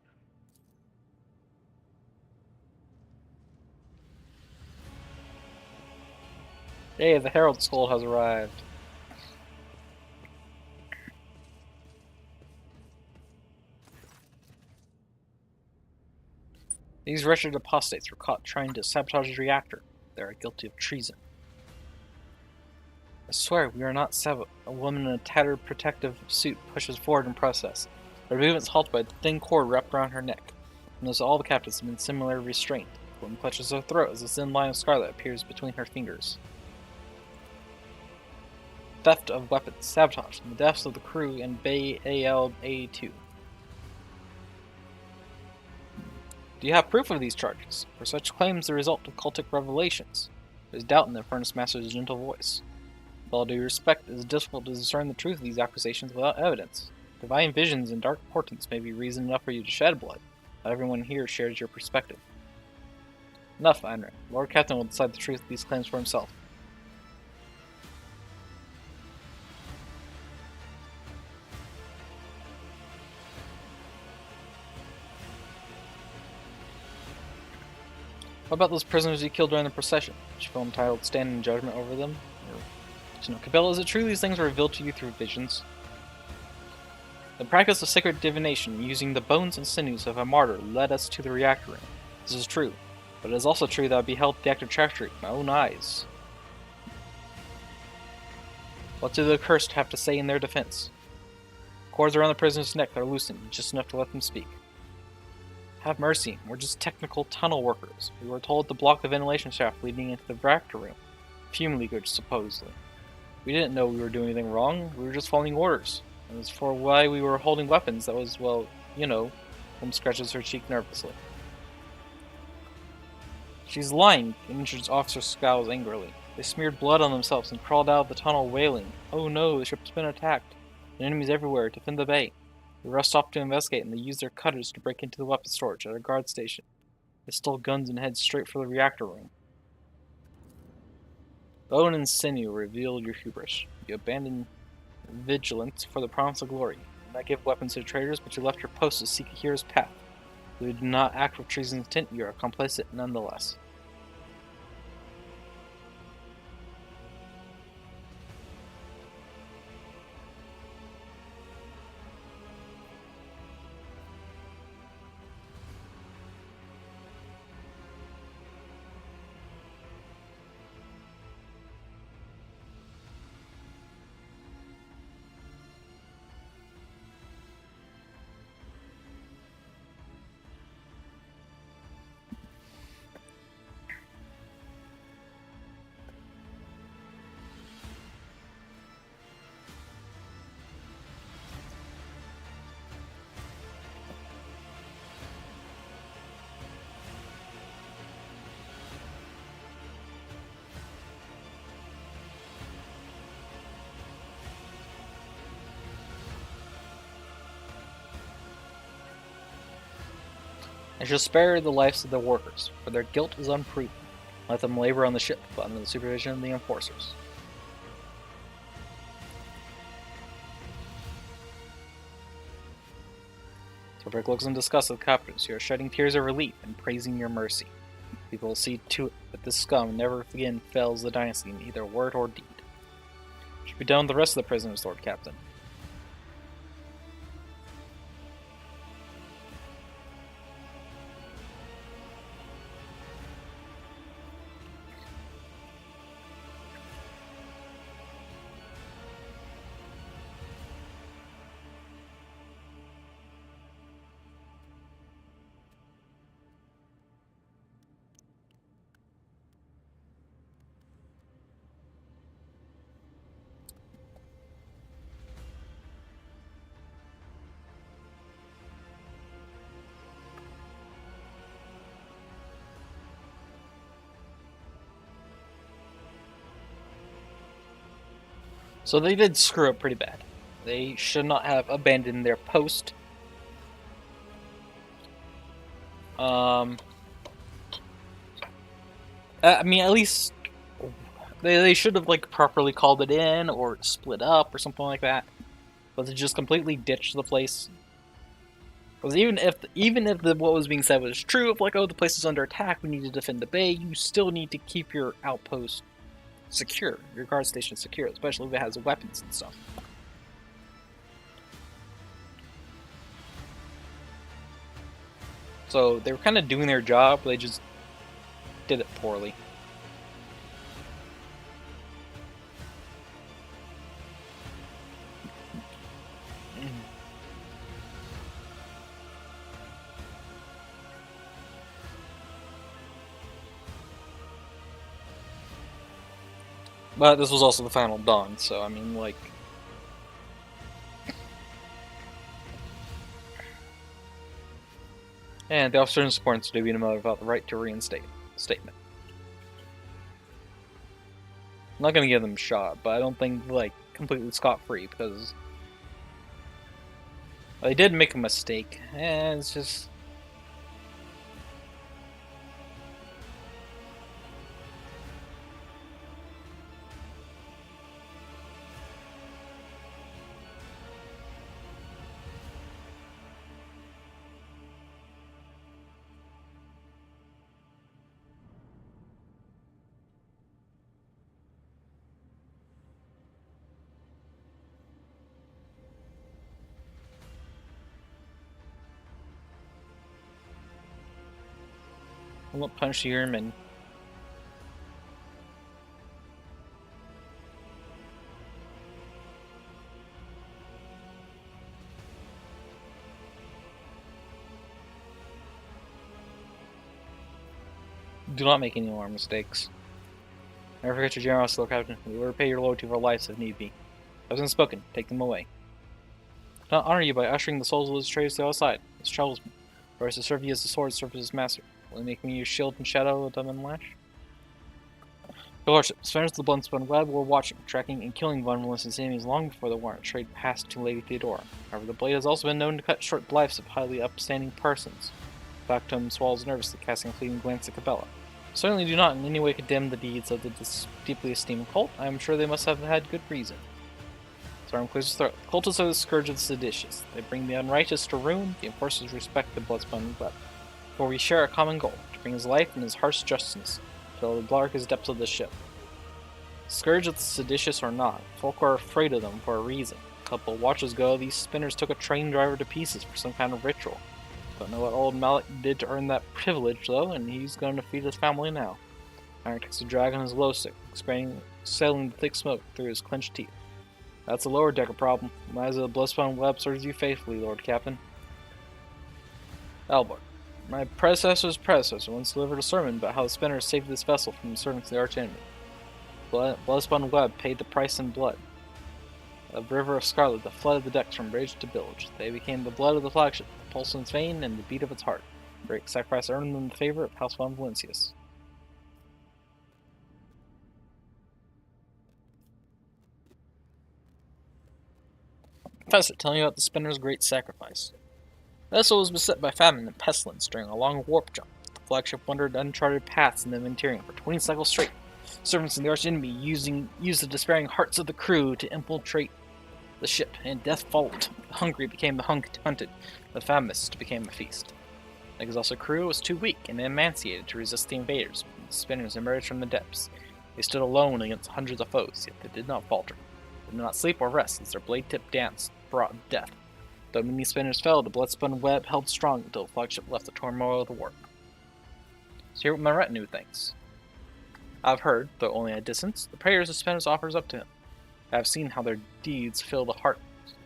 Hey, the Herald Skull has arrived. These wretched apostates were caught trying to sabotage the reactor. They are guilty of treason. I swear, we are not Seba. A woman in a tattered protective suit pushes forward in process. Her movements halted by the thin cord wrapped around her neck. Notice all the captives have been similarly restrained. The woman clutches her throat as a thin line of scarlet appears between her fingers. Theft of weapons, sabotage, and the deaths of the crew in Bay AL-82. Do you have proof of these charges? Were such claims the result of cultic revelations? There's doubt in the Furnace Master's gentle voice. With all due respect, it is difficult to discern the truth of these accusations without evidence. Divine visions and dark portents may be reason enough for you to shed blood. Not everyone here shares your perspective. Enough, Einrich. Lord Captain will decide the truth of these claims for himself. What about those prisoners you killed during the procession? Did you film titled Stand in Judgment over them? Or, Cabela, is it true these things were revealed to you through visions? The practice of sacred divination, using the bones and sinews of a martyr, led us to the reactor room. This is true, but it is also true that I beheld the act of treachery with my own eyes. What do the accursed have to say in their defense? Cords around the prisoner's neck are loosened, just enough to let them speak. Have mercy, we're just technical tunnel workers. We were told to block the ventilation shaft leading into the reactor room. Fume leakage, supposedly. We didn't know we were doing anything wrong, we were just following orders. And as for why we were holding weapons, that was, well, you know. Holm scratches her cheek nervously. She's lying, the injured officer scowls angrily. They smeared blood on themselves and crawled out of the tunnel wailing. Oh no, the ship's been attacked. The enemies everywhere, defend the bay. They rushed off to investigate, and they used their cutters to break into the weapons storage at a guard station. They stole guns and headed straight for the reactor room. Bone and sinew revealed your hubris. You abandoned vigilant for the promise of glory. You did not give weapons to traitors, but you left your post to seek a hero's path. Though you do not act with treason's intent, you are complicit nonetheless. I shall spare the lives of the workers, for their guilt is unproven. Let them labor on the ship, but under the supervision of the enforcers. Torbek looks in disgust at the captives, who are shedding tears of relief and praising your mercy. People will see to it that this scum never again fails the dynasty in either word or deed. What should be done with the rest of the prisoners, Lord Captain? So they did screw up pretty bad. They should not have abandoned their post. I mean, at least they should have like properly called it in or split up or something like that. But they just completely ditched the place. Because even if what was being said was true, if like, oh, the place is under attack, we need to defend the bay, you still need to keep your outpost secure, your guard station secure, especially if it has weapons and stuff. So they were kind of doing their job, but they just did it poorly. But this was also the final dawn, so I mean, like... And the officer in support to be about the right to reinstate statement. I'm not gonna give them a shot, but I don't think, like, completely scot-free, because... they did make a mistake, and it's just... I won't punish your men. Do not make any more mistakes. Never forget your generosity, Lord Captain. We will repay your loyalty for lives if need be. As unspoken, take them away. I honor you by ushering the souls of those traitors to the outside. This troubles me. For us to serve you as the sword serves his master. Will you make me your shield and shadow of them and lash? Your Lordship, defenders of the Bloodspun Web were watching, tracking, and killing Von Melissa's enemies long before the warrant trade passed to Lady Theodora. However, the blade has also been known to cut short the lives of highly upstanding persons. Factum swallows nervously, casting a fleeting glance at Cabela. Certainly do not in any way condemn the deeds of this deeply esteemed cult. I am sure they must have had good reason. Storm clears his throat. Cultists are the scourge of the seditious. They bring the unrighteous to ruin. The enforcers respect the bloodspun web. For we share a common goal, to bring his life and his harsh justice to the darkest depths of the ship. Scourge of the seditious or not, folk are afraid of them for a reason. A couple of watches ago, these spinners took a train driver to pieces for some kind of ritual. Don't know what old Malik did to earn that privilege, though, and he's going to feed his family now. Iron takes a drag on his glow stick, sailing the thick smoke through his clenched teeth. That's a lower decker problem. Liza the Bloodspun Web serves you faithfully, Lord Captain. Albert. My predecessor's predecessor once delivered a sermon about how the spinners saved this vessel from the servants of the archenemy. Bloodspun Web paid the price in blood. A river of scarlet that flooded the decks from bridge to bilge. They became the blood of the flagship, the pulse in its vein, and the beat of its heart. Great sacrifice earned them the favor of House von Valencius. Professor, telling you about the spinner's great sacrifice. The vessel was beset by famine and pestilence during a long warp jump. The flagship wandered uncharted paths in the interior for 20 cycles straight. Servants of the archenemy used the despairing hearts of the crew to infiltrate the ship, and death followed. The hungry became the hunted, the famished became a feast. The exhausted crew was too weak and emaciated to resist the invaders. When the spinners emerged from the depths, they stood alone against hundreds of foes, yet they did not falter. They did not sleep or rest as their blade-tipped dance brought death. Though many spinners fell, the bloodspun web held strong until the flagship left the turmoil of the warp. So hear what my retinue thinks. I've heard, though only at a distance, the prayers the spinners offers up to him. I have seen how their deeds fill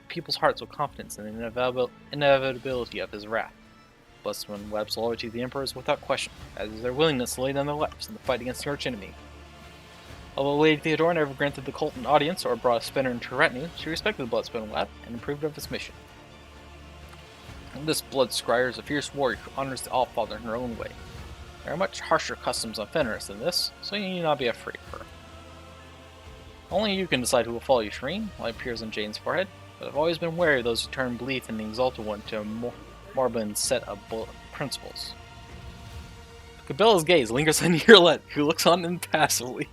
people's hearts with confidence in the inevitability of his wrath. Bloodspun Web's loyalty to the Emperor is without question, as is their willingness to lay down their lives in the fight against the archenemy. Although Lady Theodora never granted the cult an audience or brought a spinner into her retinue, she respected the Bloodspun Web and approved of its mission. This blood scryer is a fierce warrior who honors the Allfather in her own way. There are much harsher customs on Fenris than this, so you need not be afraid of her. Only you can decide who will follow you, Shireen. Light appears on Jane's forehead, but I've always been wary of those who turn belief in the Exalted One to a morbid set of principles. Cabela's gaze lingers on Yerlet, who looks on impassively.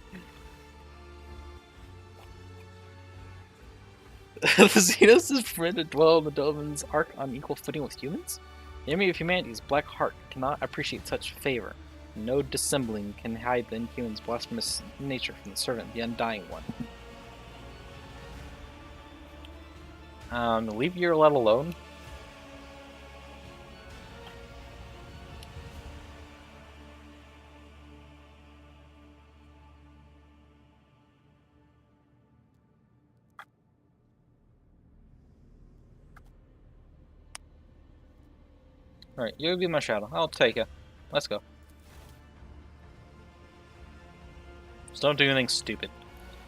The Xenos is permitted to dwell in the Dovin's Ark on equal footing with humans? The enemy of humanity's black heart cannot appreciate such favor. No dissembling can hide the inhuman's blasphemous nature from the servant, the Undying One. Leave Yerlet alone. Alright, you'll be my shadow. I'll take you. Let's go. Just don't do anything stupid.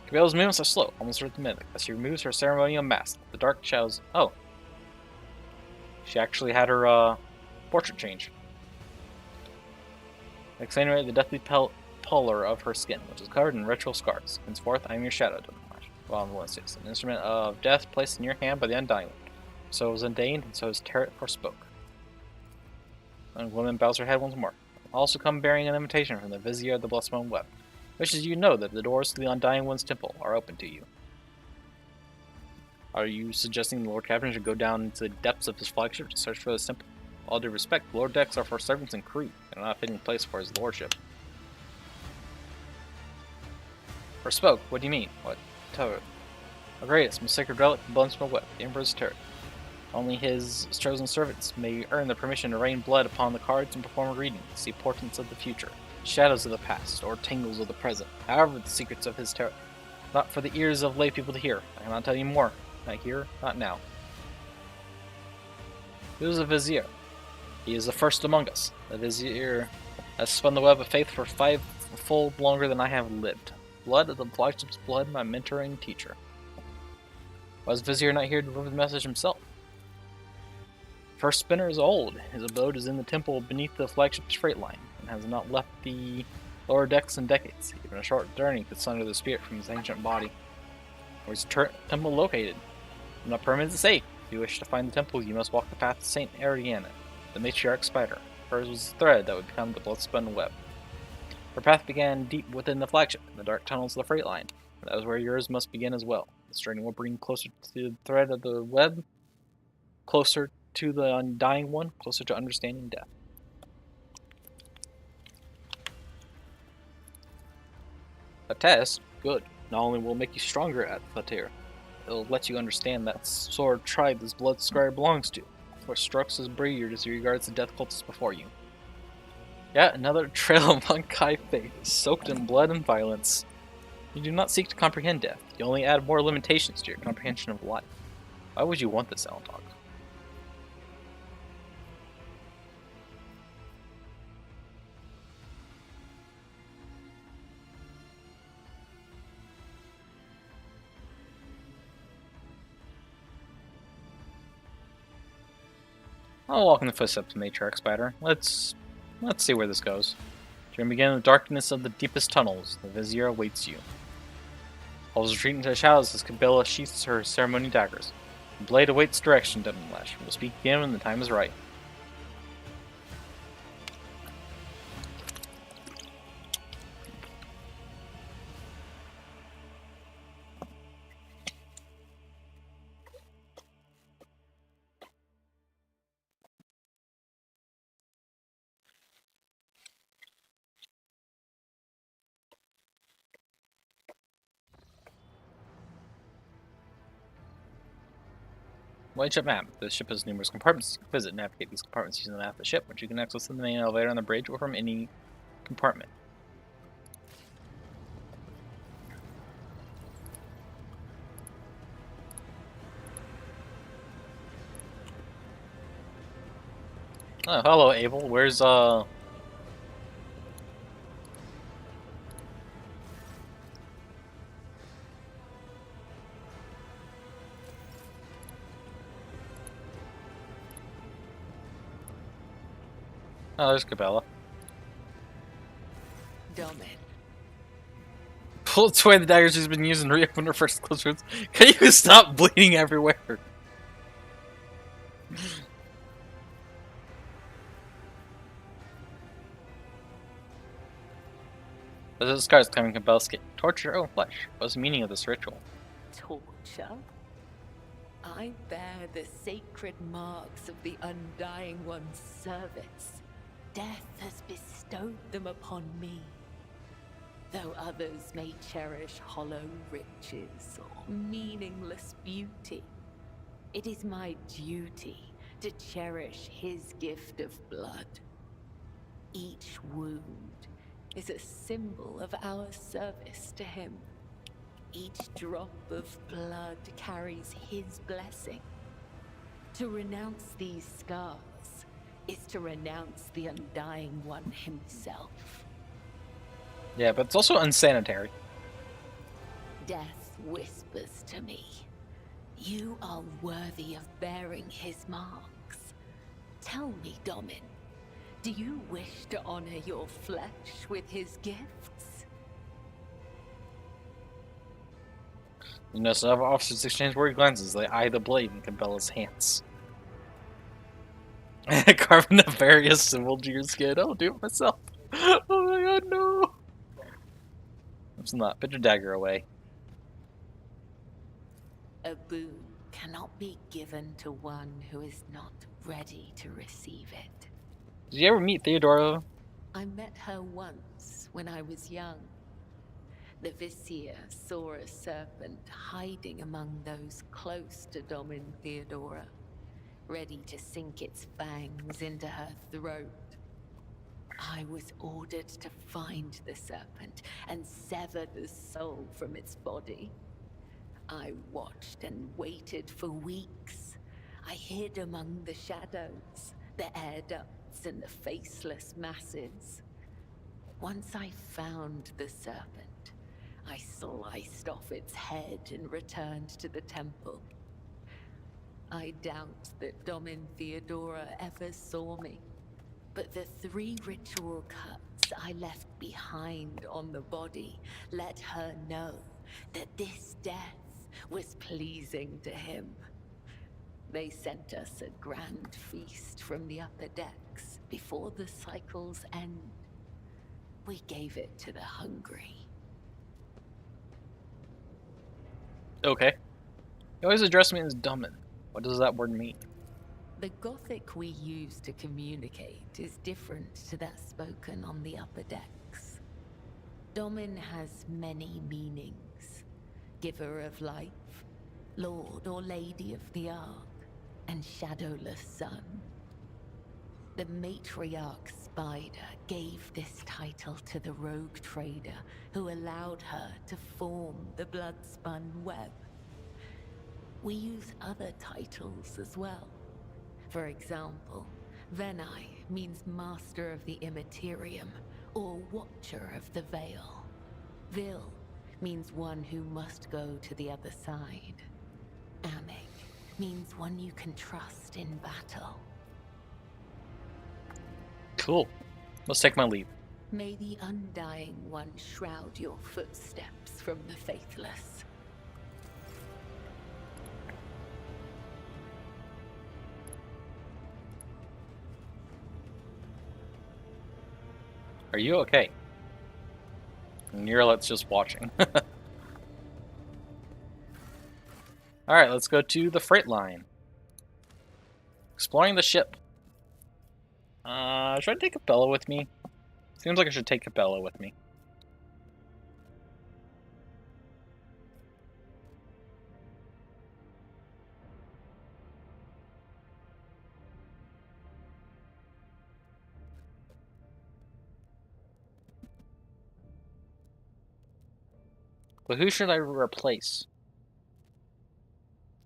Cabela's movements are slow, almost rhythmic, as she removes her ceremonial mask. The dark shadows. Oh. She actually had her, portrait change. Accentuate the deathly pallor of her skin, which is covered in ritual scars. Henceforth, I am your shadow, Von Valencius, an instrument of death placed in your hand by the Undying One. So was ordained, and so his Terret forspoke. And the woman bows her head once more. Also come bearing an invitation from the Vizier of the Bloodspun Web. Wishes you know that the doors to the Undying One's temple are open to you. Are you suggesting the Lord Captain should go down into the depths of his flagship to search for this temple? With all due respect, Lord decks are for servants and crew, and not a fitting place for his lordship. Forspoke? What do you mean? What? Our greatest, most sacred relic, the Bloodspun Web, the Emperor's Terret. Only his chosen servants may earn the permission to rain blood upon the cards and perform a reading, see portents of the future, shadows of the past, or tangles of the present, however the secrets of his terror. Not for the ears of lay people to hear. I cannot tell you more. Not here, not now. Who is the Vizier? He is the first among us. The Vizier has spun the web of faith for 5 full longer than I have lived. Blood of the flagship's blood, my mentor and teacher. Why is the Vizier not here to deliver the message himself? First spinner is old. His abode is in the temple beneath the flagship's freight line, and has not left the lower decks in decades. Even a short journey could sunder the spirit from his ancient body. Where is the temple located? I'm not permitted to say. If you wish to find the temple, you must walk the path to Saint Ariana, the matriarch spider. Hers was the thread that would become the bloodspun web. Her path began deep within the flagship, in the dark tunnels of the freight line. That was where yours must begin as well. This journey will bring you closer to the thread of the web, closer to the undying one, closer to understanding death. A test? Good. Not only will it make you stronger at Fatir, it'll let you understand that sword tribe this blood scribe belongs to. What strikes his breed as he regards the death cultists before you. Yet another trail of Monkai faith, soaked in blood and violence. You do not seek to comprehend death. You only add more limitations to your comprehension of life. Why would you want this, Alantog? I'll walk in the footsteps of Matriarch Spider. Let's see where this goes. During the beginning of the darkness of the deepest tunnels, the Vizier awaits you. Halls retreat into the shadows as Cabela sheaths her ceremony daggers. The blade awaits direction, Demonlash. We'll speak again when the time is right. White ship map. The ship has numerous compartments. You can visit and navigate these compartments using the map of the ship, which you can access in the main elevator on the bridge or from any compartment. Oh, hello, Abel. Where's Oh, there's Cabela.
Domin.
Pull away the daggers she's been using to reopen her first close wounds. Can you stop bleeding everywhere? The scars coming from Cabela's skin. Torture your own flesh. What's the meaning of this ritual?
Torture? I bear the sacred marks of the Undying One's service. Death has bestowed them upon me. Though others may cherish hollow riches or meaningless beauty, it is my duty to cherish his gift of blood. Each wound is a symbol of our service to him. Each drop of blood carries his blessing. To renounce these scars is to renounce the Undying One himself.
Yeah, but it's also unsanitary.
Death whispers to me, you are worthy of bearing his marks. Tell me, Domin, do you wish to honor your flesh with his gifts?
You know, some officers exchange worried glances. They eye the blade in Cabela's hands. Carving a various symbol to your skin. I'll do it myself. Oh my god, no! It's not. Put your dagger away.
A boon cannot be given to one who is not ready to receive it.
Did you ever meet Theodora?
I met her once when I was young. The Vizier saw a serpent hiding among those close to Domin Theodora, ready to sink its fangs into her throat. I was ordered to find the serpent and sever the soul from its body. I watched and waited for weeks. I hid among the shadows, the air ducts and the faceless masses. Once I found the serpent, I sliced off its head and returned to the temple. I doubt that Domin Theodora ever saw me, but the 3 ritual cuts I left behind on the body let her know that this death was pleasing to him. They sent us a grand feast from the upper decks before the cycle's end. We gave it to the hungry.
Okay. You always address me as Dumin. What does that word mean?
The Gothic we use to communicate is different to that spoken on the upper decks. Domin has many meanings. Giver of life, Lord or Lady of the Ark, and Shadowless Sun. The matriarch Spider gave this title to the rogue trader who allowed her to form the blood-spun web. We use other titles as well. For example, Venai means Master of the Immaterium, or Watcher of the Veil. Vil means one who must go to the other side. Amig means one you can trust in battle.
Cool. Let's take my leave.
May the Undying One shroud your footsteps from the faithless.
Are you okay? Nirlet's just watching. Alright, let's go to the freight line. Exploring the ship. Should I take Capella with me? Seems like I should take Capella with me. But who should I replace?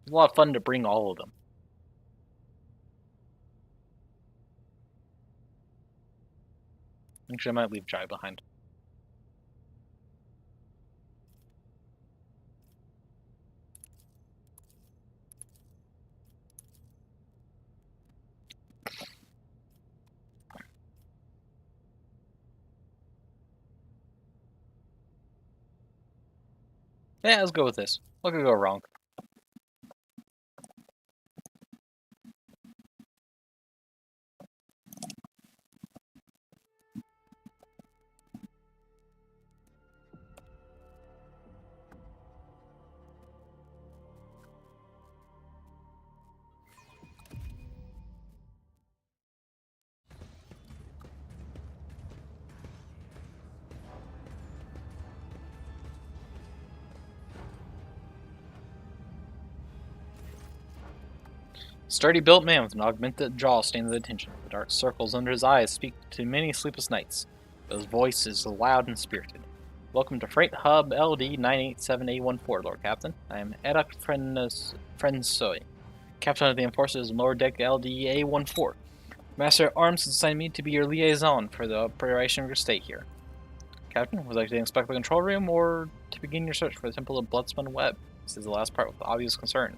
It's a lot of fun to bring all of them. Actually, I might leave Jai behind. Yeah, let's go with this. What could go wrong? Sturdy built man with an augmented jaw stands at attention. The dark circles under his eyes speak to many sleepless nights. But his voice is loud and spirited. Welcome to Freight Hub LD 987A14, Lord Captain. I am Edak Frensoy, Captain of the Enforcers and Lower Deck LD A14. Master at Arms has assigned me to be your liaison for the operation of your stay here. Captain, would you like to inspect the control room or to begin your search for the Temple of Bloodspun Web? This is the last part with obvious concern.